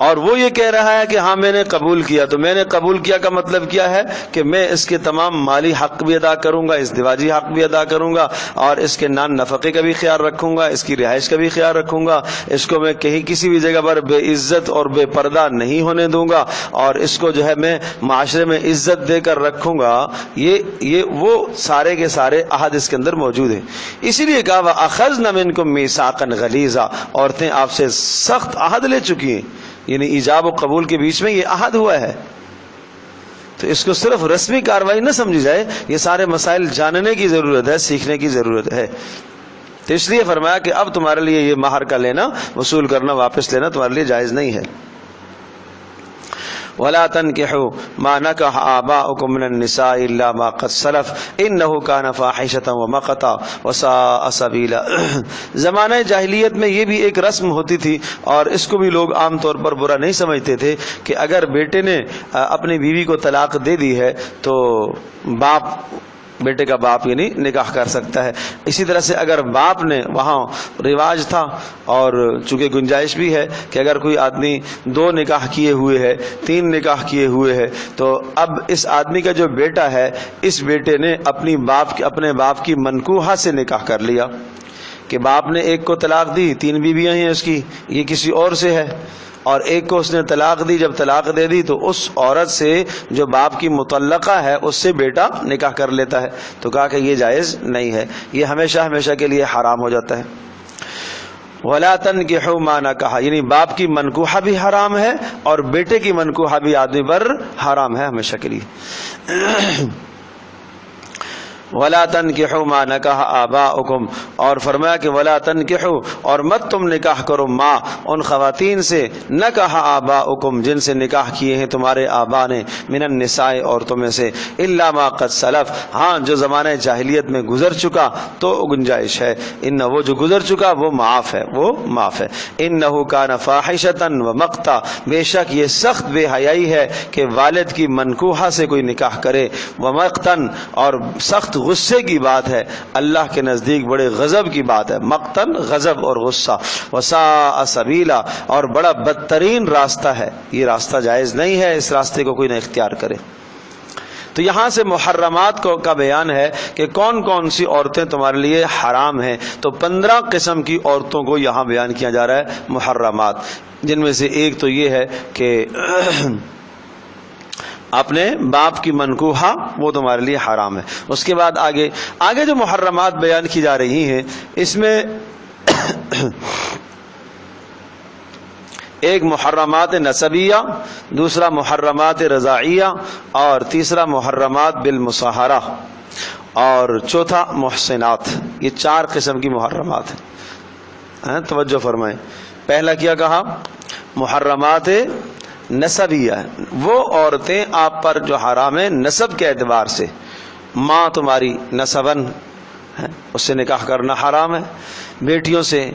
اور وہ یہ کہہ رہا ہے کہ ہاں میں نے قبول کیا. تو میں نے قبول کیا کا مطلب کیا ہے کہ میں اس کے تمام مالی حق بھی ادا کروں گا، ازدواجی حق بھی ادا کروں گا، اور اس کے نان نفقے کا بھی خیال رکھوں گا، اس کی رہائش کا بھی خیال رکھوں گا، اس کو میں کہیں کسی بھی جگہ پر بے عزت اور بے پردہ نہیں ہونے دوں گا، اور اس کو جو ہے میں معاشرے میں عزت دے کر رکھوں گا. یہ وہ سارے کے سارے عہد اس کے اندر موجود ہیں. اسی لیے کہا وَأَخَذْنَ مِنْكُمْ مِيثَاقًا غَلِيظًا، عورتیں آپ سے سخت عہد لے چکی ہیں. یعنی ایجاب و قبول کے بیچ میں یہ عہد ہوا ہے. تو اس کو صرف رسمی کاروائی نہ سمجھی جائے، یہ سارے مسائل جاننے کی ضرورت ہے، سیکھنے کی ضرورت ہے. تو اس لیے فرمایا کہ اب تمہارے لیے یہ مہر کا لینا، وصول کرنا، واپس لینا تمہارے لیے جائز نہیں ہے. وَلَا تَنْكِحُوا مَا نَكَحَ آبَاؤُكُم مِّنَ النِّسَاءِ إِلَّا مَا قَدْ سَلَفَ إِنَّهُ كَانَ فَاحِشَةً وَمَقْتًا وَسَاءَ سَبِيلًا. زمانہ جاہلیت میں یہ بھی ایک رسم ہوتی تھی، اور اس کو بھی لوگ عام طور پر برا نہیں سمجھتے تھے کہ اگر بیٹے نے اپنی بیوی کو طلاق دے دی ہے تو بیٹے کا باپ یعنی نکاح کر سکتا ہے. اسی طرح سے اگر باپ نے، وہاں رواج تھا اور چونکہ گنجائش بھی ہے کہ اگر کوئی آدمی 2 نکاح کیے ہوئے ہے، 3 نکاح کیے ہوئے ہے، تو اب اس آدمی کا جو بیٹا ہے، اس بیٹے نے اپنے باپ کی منکوحہ سے نکاح کر لیا کہ باپ نے ایک کو طلاق دی، 3 بیویاں ہیں اس کی، یہ کسی اور سے ہے، اور ایک کو اس نے طلاق دی. جب طلاق دے دی تو اس عورت سے جو باپ کی مطلقہ ہے اس سے بیٹا نکاح کر لیتا ہے. تو کہا کہ یہ جائز نہیں ہے، یہ ہمیشہ ہمیشہ کے لیے حرام ہو جاتا ہے. وَلَا تَنْكِحُوا مَا نَكَحَ، یعنی باپ کی منکوحہ بھی حرام ہے اور بیٹے کی منکوحہ بھی آدمی پر حرام ہے ہمیشہ کے لیے. وَلَا تَنْكِحُوا مَا نَكَحَ آبَاؤُكُمْ، اور فرمایا کہ وَلَا تَنْكِحُوا، اور مت تم نکاح کرو، ماں ان خواتین سے، نَكَحَ آبَاؤُكُمْ جن سے نکاح کیے ہیں تمہارے آبا نے، مِنَ النِّسَاءِ عورتوں میں سے، إِلَّا مَا قَدْ سَلَفَ، ہاں جو زمانہ جاہلیت میں گزر چکا تو گنجائش ہے. وہ جو گزر چکا وہ معاف ہے، وہ معاف ہے. إِنَّهُ كَانَ فَاحِشَةً وَمَقْتًا، بے شک یہ سخت بے حیائی ہے کہ والد کی منکوحہ سے کوئی نکاح کرے، وَمَقْتًا، اور سخت غصے کی بات ہے، اللہ کے نزدیک بڑے غضب کی بات ہے. مقتن غضب اور غصہ. وساء سبیلا، اور بڑا بدترین راستہ ہے، یہ راستہ جائز نہیں ہے، اس راستے کو کوئی نہ اختیار کرے. تو یہاں سے محرمات کا بیان ہے کہ کون کون سی عورتیں تمہارے لیے حرام ہیں. تو 15 قسم کی عورتوں کو یہاں بیان کیا جا رہا ہے محرمات، جن میں سے ایک تو یہ ہے کہ اپنے باپ کی منکوحہ، وہ تمہارے لیے حرام ہے. اس کے بعد آگے جو محرمات بیان کی جا رہی ہیں، اس میں ایک محرمات نسبیہ، دوسرا محرمات رضاعیہ، اور تیسرا محرمات بالمصاہرہ، اور چوتھا محسنات. یہ 4 قسم کی محرمات ہیں. توجہ فرمائیں. پہلا کیا کہا؟ محرمات نسبیہ، وہ عورتیں آپ پر جو حرام ہیں نسب کے اعتبار سے. ماں تمہاری نسباً اس سے نکاح کرنا حرام ہے، بیٹیوں سے،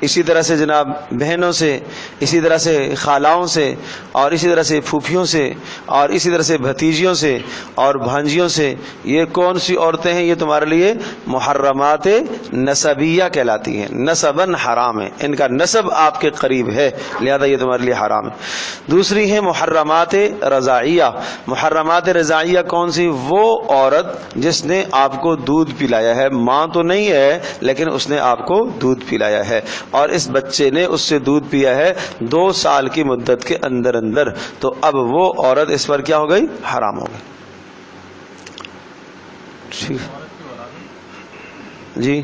اسی طرح سے جناب بہنوں سے، اسی طرح سے خالاؤں سے، اور اسی طرح سے پھوپھیوں سے، اور اسی طرح سے بھتیجیوں سے اور بھانجیوں سے. یہ کون سی عورتیں ہیں؟ یہ تمہارے لیے محرمات نسبیہ کہلاتی ہیں. نسباً حرام ہے، ان کا نسب آپ کے قریب ہے، لہذا یہ تمہارے لیے حرام ہے. دوسری ہے محرمات رضاعیہ. محرمات رضاعیہ کون سی؟ وہ عورت جس نے آپ کو دودھ پلایا ہے، ماں تو نہیں ہے لیکن اس نے آپ کو دودھ پلایا ہے، اور اس بچے نے اس سے دودھ پیا ہے 2 سال کی مدت کے اندر، تو اب وہ عورت اس پر کیا ہو گئی؟ حرام ہو گئی. جی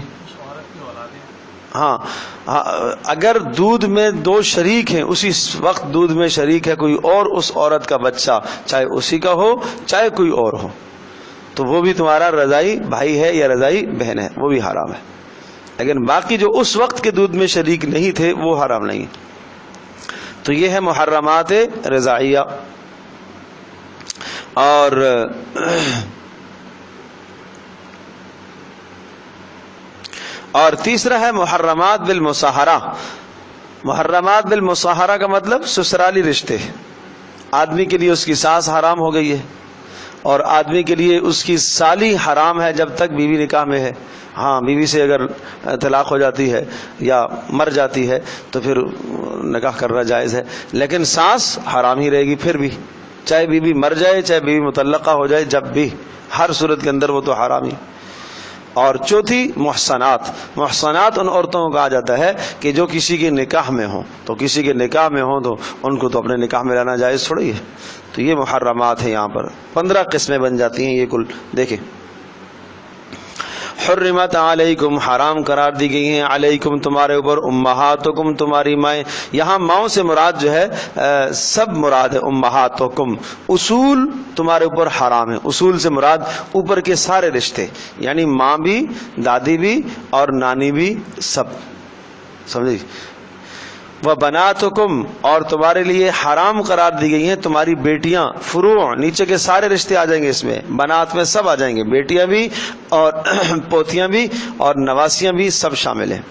ہاں، اگر دودھ میں 2 شریک ہیں، اسی وقت دودھ میں شریک ہے کوئی اور اس عورت کا بچہ، چاہے اسی کا ہو چاہے کوئی اور ہو، تو وہ بھی تمہارا رضائی بھائی ہے یا رضائی بہن ہے، وہ بھی حرام ہے. لیکن باقی جو اس وقت کے دودھ میں شریک نہیں تھے وہ حرام نہیں. تو یہ ہے محرمات رضاعیہ. اور تیسرا ہے محرمات بالمصاہرہ. محرمات بالمصاہرہ کا مطلب سسرالی رشتے. آدمی کے لیے اس کی ساس حرام ہو گئی ہے اور آدمی کے لیے اس کی سالی حرام ہے جب تک بیوی نکاح میں ہے. ہاں بیوی سے اگر طلاق ہو جاتی ہے یا مر جاتی ہے تو پھر نکاح کرنا جائز ہے، لیکن ساس حرام ہی رہے گی پھر بھی، چاہے بیوی مر جائے چاہے بیوی مطلقہ ہو جائے، جب بھی ہر صورت کے اندر وہ تو حرام ہی. اور چوتھی محصنات. محصنات ان عورتوں کو کہا جاتا ہے کہ جو کسی کے نکاح میں ہوں، تو کسی کے نکاح میں ہوں تو ان کو تو اپنے نکاح میں لانا جائز تھوڑی ہے. تو یہ محرمات ہیں. یہاں پر 15 قسمیں بن جاتی ہیں یہ کل. دیکھیں، حرمت علیکم، حرام قرار دی گئی ہیں، علیکم تمہارے اوپر، امہاتکم تمہاری مائیں. یہاں ماؤں سے مراد جو ہے سب مراد ہے. امہاتکم اصول تمہارے اوپر حرام ہے. اصول سے مراد اوپر کے سارے رشتے، یعنی ماں بھی، دادی بھی اور نانی بھی، سب. سمجھے؟ وبناتکم، اور تمہارے لیے حرام قرار دی گئی ہیں تمہاری بیٹیاں. فروع نیچے کے سارے رشتے آ جائیں گے اس میں، بنات میں سب آ جائیں گے، بیٹیاں بھی اور پوتیاں بھی اور نواسیاں بھی سب شامل ہیں.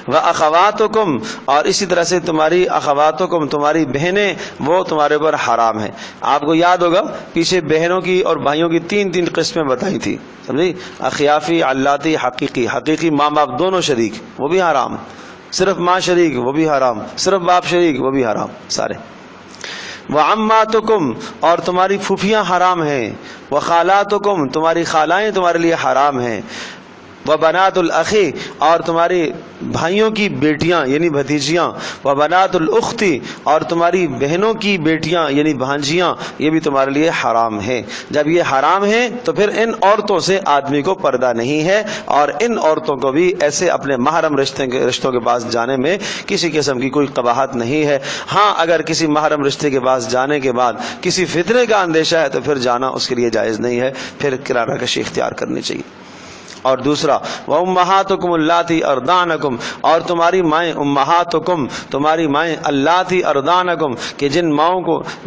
وَأَخَوَاتُكُمْ، اور اسی طرح سے تمہاری اخواتکم تمہاری بہنیں، وہ تمہارے اوپر حرام ہیں. آپ کو یاد ہوگا پیچھے بہنوں کی اور بھائیوں کی 3 قسمیں بتائی تھی. سمجھی؟ اخیافی، علاتی، حقیقی. حقیقی ماں باپ دونوں شریک وہ بھی حرام، صرف ماں شریک وہ بھی حرام، صرف باپ شریک وہ بھی حرام سارے. وعماتکم، اور تمہاری پھوپھیاں حرام ہیں. وخالاتکم، تمہاری خالائیں تمہارے لیے حرام ہیں. وبنات الاخی، اور تمہاری بھائیوں کی بیٹیاں یعنی بھتیجیاں. وبنات الاختی، اور تمہاری بہنوں کی بیٹیاں یعنی بھانجیاں، یہ بھی تمہارے لیے حرام ہیں. جب یہ حرام ہیں تو پھر ان عورتوں سے آدمی کو پردہ نہیں ہے، اور ان عورتوں کو بھی ایسے اپنے محرم رشتوں کے پاس جانے میں کسی قسم کی کوئی قباحت نہیں ہے. ہاں اگر کسی محرم رشتے کے پاس جانے کے بعد کسی فتنے کا اندیشہ ہے تو پھر جانا اس کے لیے جائز نہیں ہے، پھر کنارہ کشی اختیار کرنی چاہیے. اور دوسرا وَأُمَّهَاتُكُمُ اللَّاتِي أَرْضَعْنَكُمْ، اور تمہاری مائیں، امہاتکم تمہاری مائیں، اللَّاتِي أَرْضَعْنَكُمْ کہ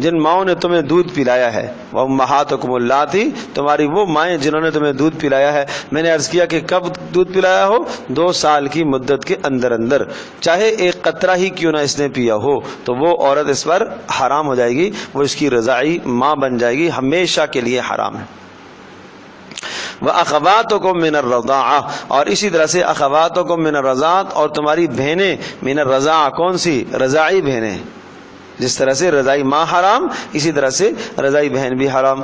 جن ماؤں نے تمہیں دودھ پلایا ہے. وَأُمَّهَاتُكُمُ اللَّاتِي تمہاری وہ مائیں جنہوں نے تمہیں دودھ پلایا ہے. میں نے عرض کیا کہ کب دودھ پلایا ہو؟ 2 سال کی مدت کے اندر چاہے ایک قطرہ ہی کیوں نہ اس نے پیا ہو تو وہ عورت اس پر حرام ہو جائے گی، وہ اس کی رضاعی ماں بن جائے گی، ہمیشہ کے لیے حرام ہے. وَأَخَوَاتُكُم مِّنَ الرَّضَاعَةِ، اور اسی طرح سے اخواتکم من الرضاعۃ، اور تمہاری بہنیں من الرضاعہ. کون سی؟ رضاعی بہنیں. جس طرح سے رضاعی ماں حرام، اسی طرح سے رضاعی بہن بھی حرام.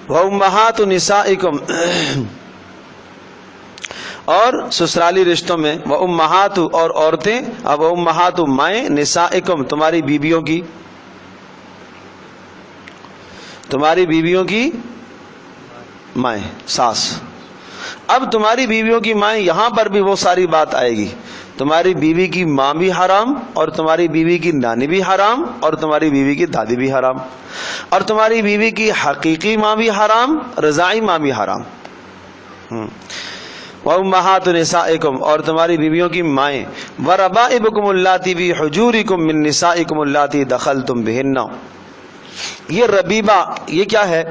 وَأُمَّهَاتُ نِسَائِكُمْ، اور سسرالی رشتوں میں وَأُمَّهَاتُ، اور عورتیں، وَأُمَّهَاتُ مائیں، نِسَائِكُمْ تمہاری بیویوں کی، تمہاری بیویوں کی مائیں، ساس. اب تمہاری بیویوں کی مائیں، یہاں پر بھی وہ ساری بات آئے گی. تمہاری بیوی کی ماں بھی حرام، اور تمہاری بیوی کی نانی بھی حرام، اور تمہاری بیوی کی دادی بھی حرام، اور تمہاری بیوی کی حقیقی ماں بھی حرام، رضاعی ماں بھی حرام. وَأُمَّهَاتُ نِسَائِكُمْ، اور تمہاری بیویوں کی مائیں. وَرَبَائِبُكُمُ اللَّاتِي فِي حُجُورِكُم مِّن نِّسَائِكُمُ اللَّاتِي دَخَلْتُم بِهِنَّ. یہ ربیبہ یہ کیا ہے؟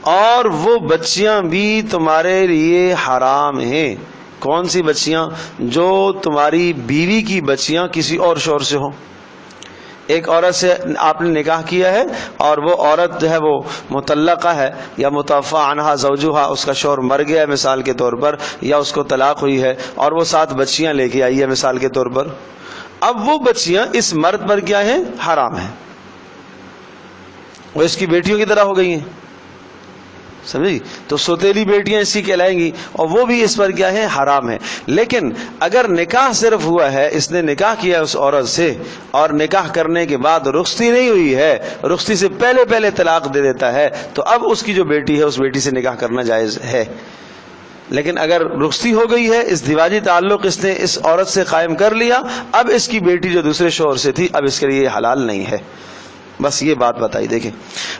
اور وہ بچیاں بھی تمہارے لیے حرام ہیں. کون سی بچیاں؟ جو تمہاری بیوی کی بچیاں کسی اور شوہر سے ہوں. ایک عورت سے آپ نے نکاح کیا ہے اور وہ عورت جو ہے وہ مطلقہ ہے یا متوفی عنہا زوجہا، اس کا شوہر مر گیا ہے مثال کے طور پر، یا اس کو طلاق ہوئی ہے اور وہ 7 بچیاں لے کے آئی ہے مثال کے طور پر. اب وہ بچیاں اس مرد پر کیا ہیں؟ حرام ہیں. وہ اس کی بیٹیوں کی طرح ہو گئی ہیں. سمجھی؟ تو سوتیلی بیٹیاں اسی کہلائیں گی اور وہ بھی اس پر کیا ہے؟ حرام ہے. لیکن اگر نکاح صرف ہوا ہے، اس نے نکاح کیا اس عورت سے اور نکاح کرنے کے بعد رخصتی نہیں ہوئی ہے، رخصتی سے پہلے طلاق دے دیتا ہے، تو اب اس کی جو بیٹی ہے اس بیٹی سے نکاح کرنا جائز ہے. لیکن اگر رخصتی ہو گئی ہے، اس دیواجی تعلق اس نے اس عورت سے قائم کر لیا، اب اس کی بیٹی جو دوسرے شوہر سے تھی اب اس کے لیے حلال نہیں ہے. بس یہ بات بتائی. دیکھیں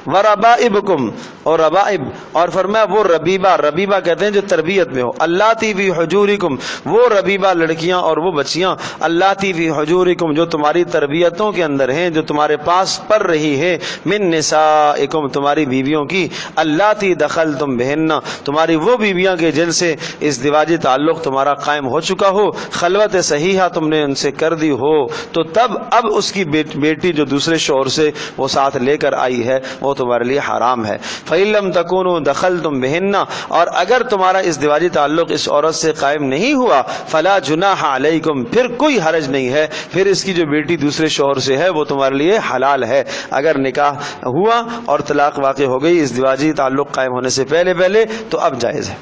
وربائبکم اور ربائب اور فرمایا وہ ربیبہ, ربیبہ کہتے ہیں جو تربیت میں ہو, اللاتی فی حجورکم وہ ربیبہ لڑکیاں اور وہ بچیاں, اللاتی فی حجورکم جو تمہاری تربیتوں کے اندر ہیں, جو تمہارے پاس پڑھ رہی ہے, من نسائکم تمہاری بیویوں کی, اللاتی دخلتم بہن تمہاری وہ بیویاں کے جن سے ازدواجی تعلق تمہارا قائم ہو چکا ہو, خلوت صحیحہ تم نے ان سے کر دی ہو, تو تب اب اس کی بیٹی جو دوسرے شوہر سے وہ ساتھ لے کر آئی ہے وہ تمہارے لیے حرام ہے. فَإِن لَّمْ تَكُونُوا دَخَلْتُم بِهِنَّ اور اگر تمہارا ازدواجی تعلق اس عورت سے قائم نہیں ہوا, فَلَا جُنَاحَ عَلَيْكُمْ پھر کوئی حرج نہیں ہے, پھر اس کی جو بیٹی دوسرے شوہر سے ہے وہ تمہارے لیے حلال ہے. اگر نکاح ہوا اور طلاق واقع ہو گئی ازدواجی تعلق قائم ہونے سے پہلے تو اب جائز ہے.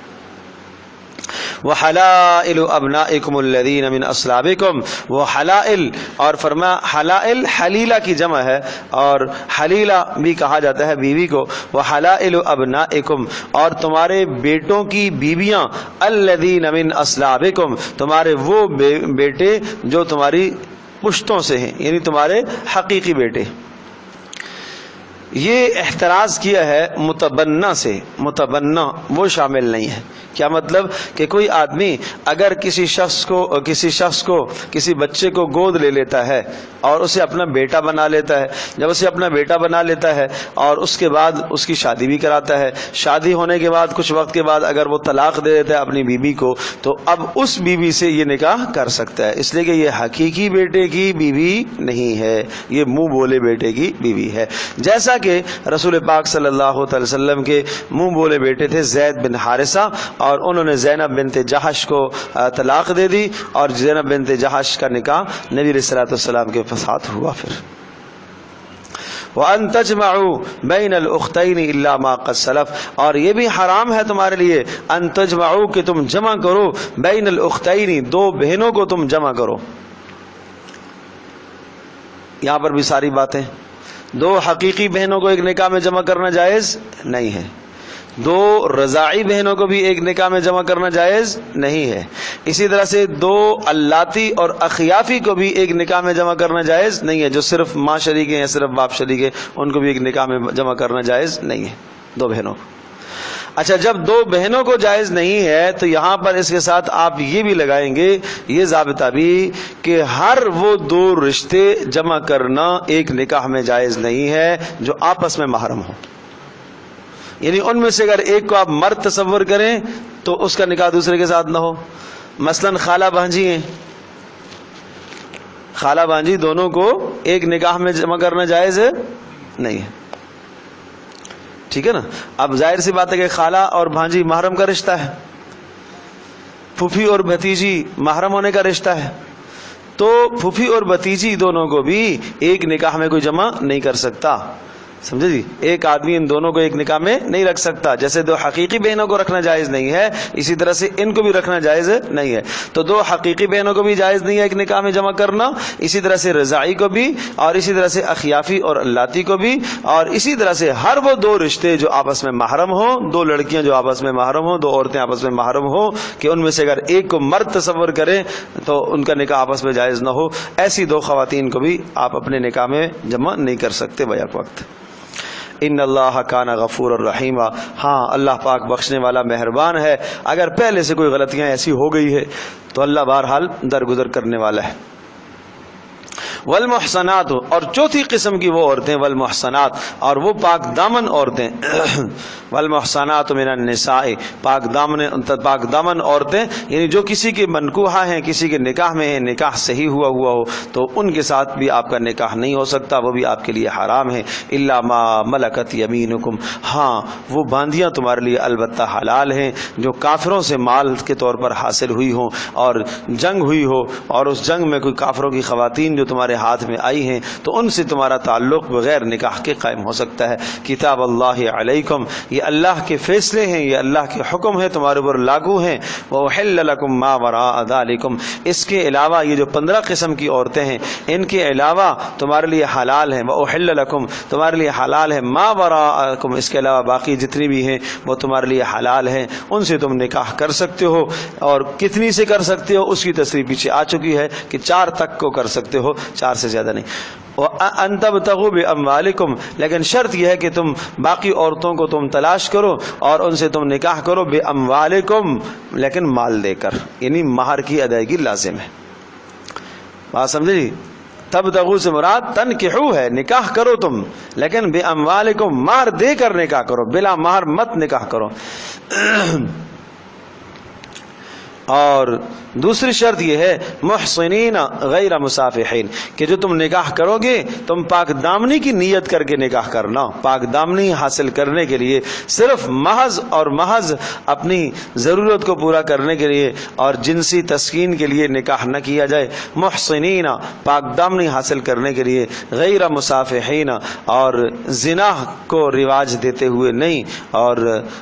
وحلائل ابنائکم الذین من اصلابکم وہ حلائل اور فرمایا حلائل حلیلہ کی جمع ہے اور حلیلہ بھی کہا جاتا ہے بیوی کو. وحلائل ابنائکم اور تمہارے بیٹوں کی بیویاں, الذین من اصلابکم تمہارے وہ بیٹے جو تمہاری پشتوں سے ہیں, یعنی تمہارے حقیقی بیٹے. یہ احتراز کیا ہے متبنہ سے, متبنہ وہ شامل نہیں ہے. کیا مطلب کہ کوئی آدمی اگر کسی شخص کو کسی بچے کو گود لے لیتا ہے اور اسے اپنا بیٹا بنا لیتا ہے, جب اسے اپنا بیٹا بنا لیتا ہے اور اس کے بعد اس کی شادی بھی کراتا ہے, شادی ہونے کے بعد کچھ وقت کے بعد اگر وہ طلاق دے دیتا ہے اپنی بیوی کو, تو اب اس بیوی سے یہ نکاح کر سکتا ہے, اس لیے کہ یہ حقیقی بیٹے کی بیوی نہیں ہے, یہ منہ بولے بیٹے کی بیوی ہے. جیسا کہ رسول پاک صلی اللہ علیہ وسلم کے منہ بولے بیٹے تھے زید بن حارثہ, اور انہوں نے زینب بنت جحش کو طلاق دے دی, اور زینب بنت جحش کا نکاح نبی علیہ الصلوۃ والسلام کے ساتھ ہوا. پھر وَأَن تَجْمَعُوا بَيْنَ الْأُخْتَيْنِ إِلَّا مَا قَدْ سَلَفَ اور یہ بھی حرام ہے تمہارے لیے, ان تجمعوا کہ تم جمع کرو, بین الاختین دو بہنوں کو تم جمع کرو. یہاں پر بھی ساری باتیں, دو حقیقی بہنوں کو ایک نکاح میں جمع کرنا جائز نہیں ہے, دو رضاعی بہنوں کو بھی ایک نکاح میں جمع کرنا جائز نہیں ہے, اسی طرح سے دو اللاتی اور اخیافی کو بھی ایک نکاح میں جمع کرنا جائز نہیں ہے, جو صرف ماں شریک ہیں یا صرف باپ شریک ہے ان کو بھی ایک نکاح میں جمع کرنا جائز نہیں ہے, دو بہنوں کو. اچھا, جب دو بہنوں کو جائز نہیں ہے تو یہاں پر اس کے ساتھ آپ یہ بھی لگائیں گے یہ ضابطہ بھی کہ ہر وہ دو رشتے جمع کرنا ایک نکاح میں جائز نہیں ہے جو آپس میں محرم ہو. یعنی ان میں سے اگر ایک کو آپ مرد تصور کریں تو اس کا نکاح دوسرے کے ساتھ نہ ہو. مثلا خالہ بھانجی ہیں, خالہ بھانجی دونوں کو ایک نکاح میں جمع کرنا جائز نہیں ہے, ٹھیک ہے نا. اب ظاہر سی بات ہے کہ خالہ اور بھانجی محرم کا رشتہ ہے, پھوپھی اور بھتیجی محرم ہونے کا رشتہ ہے, تو پھوپھی اور بھتیجی دونوں کو بھی ایک نکاح میں کوئی جمع نہیں کر سکتا. سمجھے جی, ایک آدمی ان دونوں کو ایک نکاح میں نہیں رکھ سکتا. جیسے دو حقیقی بہنوں کو رکھنا جائز نہیں ہے, اسی طرح سے ان کو بھی رکھنا جائز نہیں ہے. تو دو حقیقی بہنوں کو بھی جائز نہیں ہے ایک نکاح میں جمع کرنا, اسی طرح سے رضاعی کو بھی, اور اسی طرح سے اخیافی اور اللاتی کو بھی, اور اسی طرح سے ہر وہ دو رشتے جو آپس میں محرم ہوں, دو لڑکیاں جو آپس میں محرم ہوں, دو عورتیں آپس میں محرم ہوں, کہ ان میں سے اگر ایک کو مرد تصور کریں تو ان کا نکاح آپس میں جائز نہ ہو, ایسی دو خواتین کو بھی آپ اپنے نکاح میں جمع نہیں کر سکتے بیک وقت. ان اللہ کان غفور الرحیم ہاں اللہ پاک بخشنے والا مہربان ہے. اگر پہلے سے کوئی غلطیاں ایسی ہو گئی ہے تو اللہ بہرحال درگزر کرنے والا ہے. والمحصنات اور چوتھی قسم کی وہ عورتیں, والمحصنات اور وہ پاک دامن عورتیں, والمحصنات من النساء پاک دامن عورتیں یعنی جو کسی کے منکوحہ ہیں, کسی کے نکاح میں ہیں, نکاح صحیح ہوا ہو تو ان کے ساتھ بھی آپ کا نکاح نہیں ہو سکتا, وہ بھی آپ کے لیے حرام ہے. الا ما ملکت یمینکم ہاں وہ باندیاں تمہارے لیے البتہ حلال ہیں جو کافروں سے مال کے طور پر حاصل ہوئی ہوں اور جنگ ہوئی ہو, اور اس جنگ میں کوئی کافروں کی خواتین جو تمہارے ہاتھ میں آئی ہیں تو ان سے تمہارا تعلق بغیر نکاح کے قائم ہو سکتا ہے. کتاب اللہ علیکم یہ اللہ کے فیصلے ہیں, یہ اللہ کے حکم ہے تمہارے اوپر لاگو ہیں. وَأُحِلَّ لَكُم مَّا وَرَاءَ ذَلِكُم اس کے علاوہ یہ جو 15 قسم کی عورتیں ہیں ان کے علاوہ تمہارے لیے حلال ہیں. وَأُحِلَّ لَكُم تمہارے لیے حلال ہے, مَّا وَرَاءَكُم اس کے علاوہ باقی جتنی بھی ہیں وہ تمہارے لیے حلال ہیں, ان سے تم نکاح کر سکتے ہو. اور کتنی سے کر سکتے ہو اس کی تصریح پیچھے آ چکی ہے کہ 4 تک کو کر سکتے ہو, 4 4 سے زیادہ نہیں. وَأَن تَبْتَغُوا بِأَمْوَالِكُمْ، لیکن شرط یہ ہے کہ تم باقی عورتوں کو تم تلاش کرو اور ان سے تم نکاح کرو بِأَمْوَالِكُمْ، لیکن مال دے کر، یعنی مہر کی ادائیگی لازم ہے. بات سمجھے جی؟ تبتغوا سے مراد تنکحو ہے، نکاح کرو تم، لیکن بِأَمْوَالِكُمْ، مہر دے کر نکاح کرو، بلا مہر مت نکاح کرو. اور دوسری شرط یہ ہے محسنین غیر مصافحین، کہ جو تم نکاح کرو گے تم پاک دامنی کی نیت کر کے نکاح کرنا. پاک دامنی حاصل کرنے کے لیے صرف محض اور محض اپنی ضرورت کو پورا کرنے کے لیے اور جنسی تسکین کے لیے نکاح نہ کیا جائے. محسنین، پاک دامنی حاصل کرنے کے لیے، غیر مصافحین، اور زنا کو رواج دیتے ہوئے نہیں. اور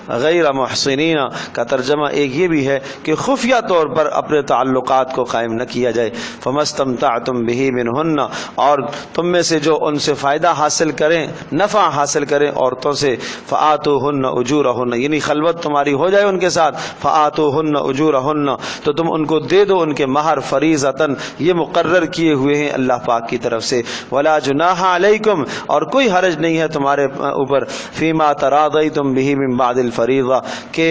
غیر محسنین کا ترجمہ ایک یہ بھی ہے کہ خفیہ طور پر اپنے تعلقات کو قائم نہ کیا جائے. فمستمتعتم به منہن، اور تم میں سے جو ان سے فائدہ حاصل کریں، نفع حاصل کریں عورتوں سے، فآتوہن اجورہن، یعنی خلوت تمہاری ہو جائے ان کے ساتھ، فآتوہن اجورہن، تو تم ان کو دے دو ان کے مہر فریضۃً، یہ مقرر کیے ہوئے ہیں اللہ پاک کی طرف سے. ولا جناح علیکم، اور کوئی حرج نہیں ہے تمہارے اوپر، فیما تراضیتم به من بعد الفریضہ، کہ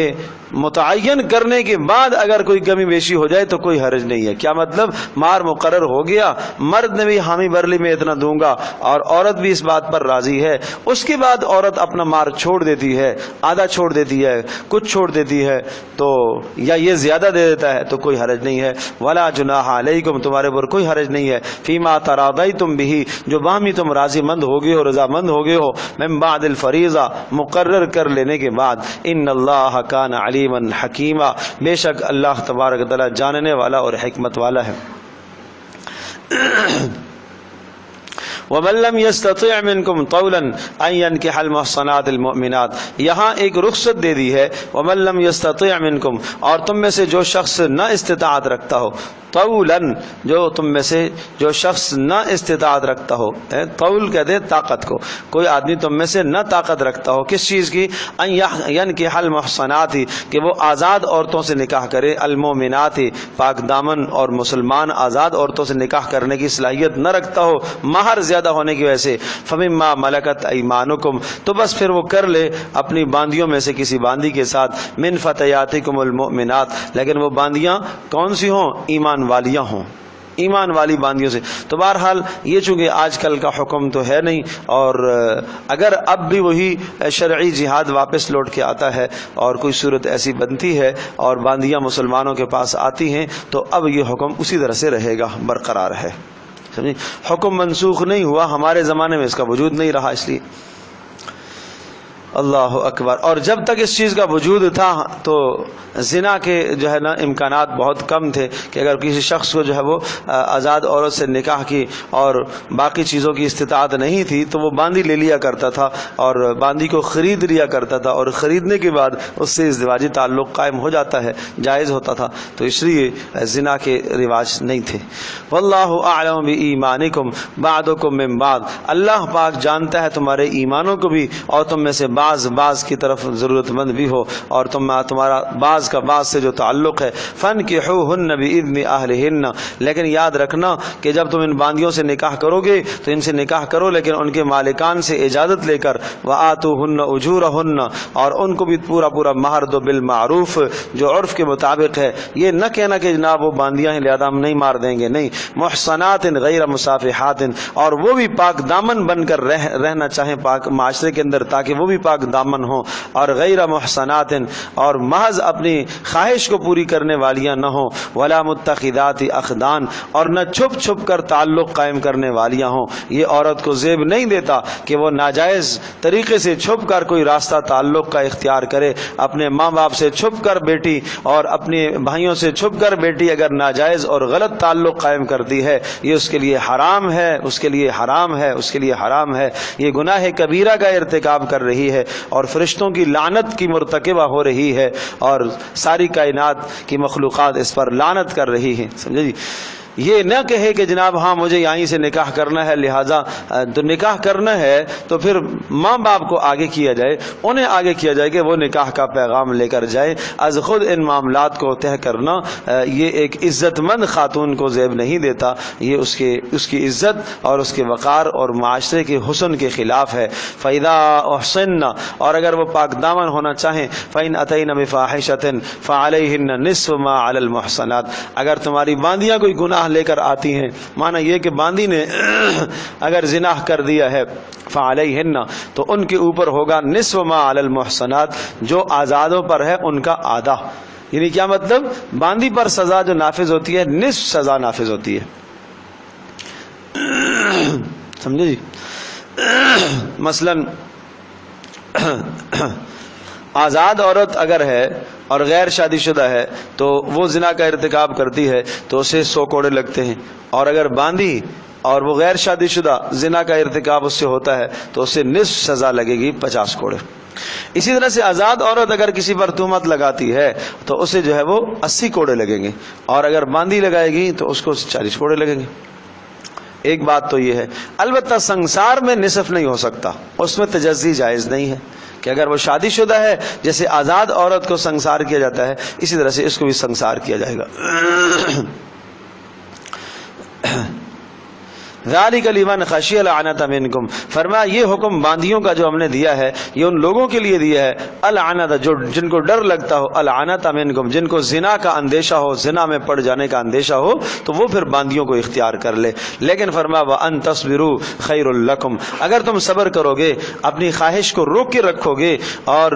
متعین کرنے کے بعد اگر کوئی کمی بیشی ہو جائے تو کوئی حرج نہیں ہے. کیا مطلب؟ مہر مقرر ہو گیا، مرد نے بھی حامی برلی میں اتنا دوں گا اور عورت بھی اس بات پر راضی ہے، اس کے بعد عورت اپنا مہر چھوڑ دیتی ہے، آدھا چھوڑ دیتی ہے، کچھ چھوڑ دیتی ہے، تو یا یہ زیادہ دے دیتا ہے تو کوئی حرج نہیں ہے. ولا جناح علیکم، تمہارے پر کوئی حرج نہیں ہے، فیما تراضیتم به، جو باہمی تم راضی مند ہو گئے ہو، رضا مند ہو گئے ہو، من بعد الفریضہ، مقرر کر لینے کے بعد. ان اللہ کان علیما حکیما، بے شک اللہ تبارک و تعالی جاننے والا اور حکمت والا ہے. وَمَن لَّمْ يَسْتَطِعْ مِنكُمْ طَوْلًا أَن يَنكِحَ الْمُحْصَنَاتِ الْمُؤْمِنَاتِ، یہاں ایک رخصت دے دی ہے. وَمَن لَّم يَسْتَطِعْ مِنكُمْ، اور تم میں سے جو شخص نہ استطاعت رکھتا ہو، طولاً، جو تم میں سے جو شخص نہ استطاعت رکھتا ہو، طول کہتے ہیں طاقت کو، کوئی آدمی تم میں سے نہ طاقت رکھتا ہو کس چیز کی، ان ينكح المحصنات، کہ وہ آزاد عورتوں سے نکاح کرے، المؤمنات، پاک دامن اور مسلمان آزاد عورتوں سے نکاح کرنے کی صلاحیت نہ رکھتا ہو مہر زیادہ ہونے کی وجہ سے، فمما ملکت ایمانکم، تو بس پھر وہ کر لے اپنی باندیوں میں سے کسی باندی کے ساتھ، من فتیاتکم المؤمنات، لیکن وہ باندیاں کون سی ہوں؟ ایمان والیاں ہوں، ایمان والی باندیوں سے. تو بہرحال یہ چونکہ آج کل کا حکم تو ہے نہیں، اور اگر اب بھی وہی شرعی جہاد واپس لوٹ کے آتا ہے اور کوئی صورت ایسی بنتی ہے اور باندیاں مسلمانوں کے پاس آتی ہیں، تو اب یہ حکم اسی طرح سے رہے گا، برقرار ہے. سمجھیں؟ حکم منسوخ نہیں ہوا، ہمارے زمانے میں اس کا وجود نہیں رہا، اس لیے. اللہ اکبر. اور جب تک اس چیز کا وجود تھا تو زنا کے جو ہے نا امکانات بہت کم تھے، کہ اگر کسی شخص کو جو ہے وہ آزاد عورت سے نکاح کی اور باقی چیزوں کی استطاعت نہیں تھی تو وہ باندی لے لیا کرتا تھا اور باندی کو خرید لیا کرتا تھا، اور خریدنے کے بعد اس سے ازدواجی تعلق قائم ہو جاتا ہے، جائز ہوتا تھا. تو اس لیے زنا کے رواج نہیں تھے. واللہ اعلم بایمانکم بعضکم من بعض، اللہ پاک جانتا ہے تمہارے ایمانوں کو بھی، اور تم میں سے بعض کی طرف ضرورت مند بھی ہو، اور تمہارا بعض کا بعض سے جو تعلق ہے. فانکحوہن باذن اہلہن، لیکن یاد رکھنا کہ جب تم ان باندیوں سے نکاح کرو گے تو ان سے نکاح کرو لیکن ان کے مالکان سے اجازت لے کر. وآتوہن اجورہن، اور ان کو بھی پورا مہر دو، بالمعروف، جو عرف کے مطابق ہے. یہ نہ کہنا کہ جناب وہ باندیاں ہیں لہذا ہم نہیں مار دیں گے، نہیں. محصنات غیر مصافحات، اور وہ بھی پاک دامن بن کر رہنا چاہیں پاک معاشرے کے اندر تاکہ وہ بھی پاک دامن ہوں. اور غیر محصنات، اور محض اپنی خواہش کو پوری کرنے والیاں نہ ہوں. ولا متخذات اخدان، اور نہ چھپ کر تعلق قائم کرنے والیاں ہوں. یہ عورت کو زیب نہیں دیتا کہ وہ ناجائز طریقے سے چھپ کر کوئی راستہ تعلق کا اختیار کرے. اپنے ماں باپ سے چھپ کر بیٹی اور اپنے بھائیوں سے چھپ کر بیٹی اگر ناجائز اور غلط تعلق قائم کرتی ہے، یہ اس کے لیے حرام ہے، اس کے لیے حرام ہے، اس کے لیے حرام ہے. یہ گناہ کبیرہ کا ارتکاب کر رہی ہے اور فرشتوں کی لعنت کی مرتکبہ ہو رہی ہے، اور ساری کائنات کی مخلوقات اس پر لعنت کر رہی ہیں. سمجھے جی؟ یہ نہ کہے کہ جناب ہاں مجھے یہیں سے نکاح کرنا ہے لہذا تو نکاح کرنا ہے تو پھر ماں باپ کو آگے کیا جائے، انہیں آگے کیا جائے کہ وہ نکاح کا پیغام لے کر جائے۔ از خود ان معاملات کو طے کرنا یہ ایک عزت مند خاتون کو زیب نہیں دیتا، یہ اس کی عزت اور اس کے وقار اور معاشرے کے حسن کے خلاف ہے۔ فَإِذَا أُحْصِنَّ، اور اگر وہ پاک دامن ہونا چاہیں، فَإِنْ أَتَيْنَ بِفَاحِشَةٍ فَعَلَيْهِنَّ نِصْفُ مَا عَلَى الْمُحْصَنَاتِ، اگر تمہاری باندیاں کوئی گناہ لے کر آتی ہیں، معنی یہ کہ باندی نے اگر زنا کر دیا ہے، فَعَلَيْهِنَّ تو ان کے اوپر ہوگا نِصْفُ مَا عَلَى الْمُحْصَنَاتِ، جو آزادوں پر ہے ان کا آدھا۔ یعنی کیا مطلب؟ باندی پر سزا جو نافذ ہوتی ہے نصف سزا نافذ ہوتی ہے، سمجھے جی؟ مثلا آزاد عورت اگر ہے اور غیر شادی شدہ ہے تو وہ زنا کا ارتکاب کرتی ہے تو اسے 100 کوڑے لگتے ہیں، اور اگر باندھی اور وہ غیر شادی شدہ زنا کا ارتکاب اس سے ہوتا ہے تو اسے نصف سزا لگے گی 50 کوڑے۔ اسی طرح سے آزاد عورت اگر کسی پر تہمت لگاتی ہے تو اسے جو ہے وہ 80 کوڑے لگیں گے، اور اگر باندھی لگائے گی تو اس کو 40 کوڑے لگیں گے۔ ایک بات تو یہ ہے، البتہ سنسار میں نصف نہیں ہو سکتا، اس میں تجزی جائز نہیں ہے کہ اگر وہ شادی شدہ ہے جیسے آزاد عورت کو سنسار کیا جاتا ہے اسی طرح سے اس کو بھی سنسار کیا جائے گا۔ ذالک لمن خشی العنت منکم، فرمایا یہ حکم باندیوں کا جو ہم نے دیا ہے یہ ان لوگوں کے لیے دیا ہے العنت جو جن کو ڈر لگتا ہو، العنت منکم جن کو زنا کا اندیشہ ہو، زنا میں پڑ جانے کا اندیشہ ہو تو وہ پھر باندیوں کو اختیار کر لے۔ لیکن فرمایا وان تصبروا خیر لکم، اگر تم صبر کرو گے، اپنی خواہش کو روک کے رکھو گے اور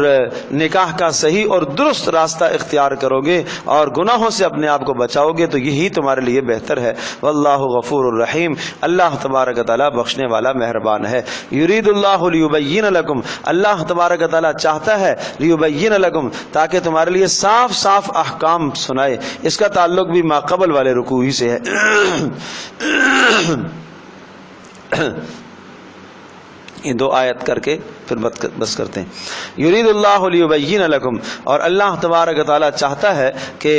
نکاح کا صحیح اور درست راستہ اختیار کرو گے اور گناہوں سے اپنے آپ کو بچاؤ گے تو یہی تمہارے لیے بہتر ہے۔ واللہ غفور الرحیم، اللہ تبارک تعالیٰ بخشنے والا مہربان ہے۔ یرید اللہ لیبین لکم، اللہ تبارک تعالیٰ چاہتا ہے لیبین لکم تاکہ تمہارے لیے صاف صاف احکام سنائے۔ اس کا تعلق بھی ما قبل والے رکوع ہی سے ہے۔ یہ 2 آیت کر کے پھر بس کرتے ہیں۔ یرید اللہ لیبین لکم، اور اللہ تبارک تعالیٰ چاہتا ہے کہ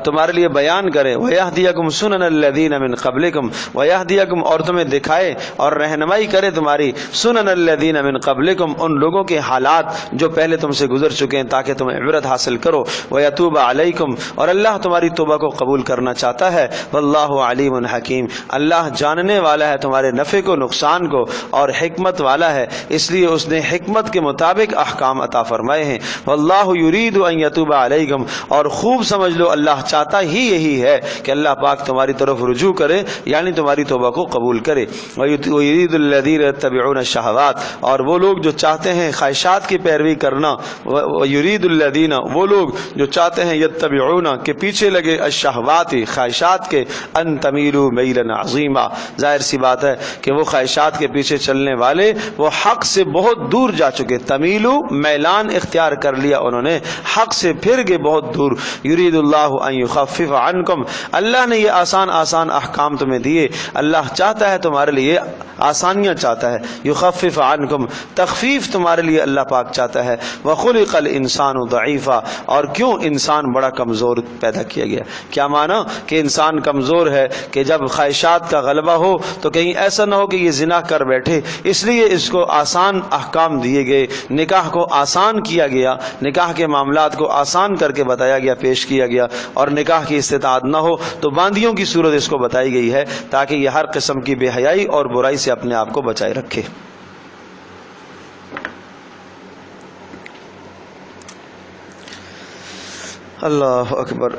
تمہارے لیے بیان کرے، ویہدیکم سنن الذین من قبلکم، ویہدیکم اور تمہیں دکھائے اور رہنمائی کرے تمہاری سنن الذین من قبلکم ان لوگوں کے حالات جو پہلے تم سے گزر چکے ہیں تاکہ تم عبرت حاصل کرو، ویتوب علیکم اور اللہ تمہاری توبہ کو قبول کرنا چاہتا ہے، واللہ علیم حکیم اللہ جاننے والا ہے تمہارے نفع کو نقصان کو اور حکمت والا ہے، اس لیے اس نے حکمت کے مطابق احکام عطا فرمائے ہیں۔ واللہ یرید ان یتوب علیکم، اور خوب سمجھ لو اللہ چاہتا ہی یہی ہے کہ اللہ پاک تمہاری طرف رجوع کرے یعنی تمہاری توبہ کو قبول کرے۔ ویرید الذین یتبعون الشہوات، اور وہ لوگ جو چاہتے ہیں خواہشات کی پیروی کرنا، ویرید الذین وہ لوگ جو چاہتے ہیں یتبعون کہ پیچھے لگے الشہوات خواہشات کے، ان تمیلوا میلا عظیما، ظاہر سی بات ہے کہ وہ خواہشات کے پیچھے چلنے والے وہ حق سے بہت دور جا چکے، تمیلو میلان اختیار کر لیا انہوں نے، حق سے پھر گئے بہت دور۔ یرید اللہ ان یخفف عنکم، اللہ نے یہ آسان آسان احکام تمہیں دیے، اللہ چاہتا ہے تمہارے لیے آسانیاں چاہتا ہے، یخفف عنکم تخفیف تمہارے لیے اللہ پاک چاہتا ہے۔ وخلق الانسان ضعیفا، اور کیوں انسان بڑا کمزور پیدا کیا گیا، کیا معنی کہ انسان کمزور ہے کہ جب خواہشات کا غلبہ ہو تو کہیں ایسا نہ ہو کہ یہ زنا کر بیٹھے، اس لیے اس کو آسان احکام دیے گئے، نکاح کو آسان کیا گیا، نکاح کے معاملات کو آسان کر کے بتایا گیا، پیش کیا گیا، اور نکاح کی استطاعت نہ ہو تو باندیوں کی صورت اس کو بتائی گئی ہے تاکہ یہ ہر قسم کی بے حیائی اور برائی سے اپنے آپ کو بچائے رکھے۔ اللہ اکبر۔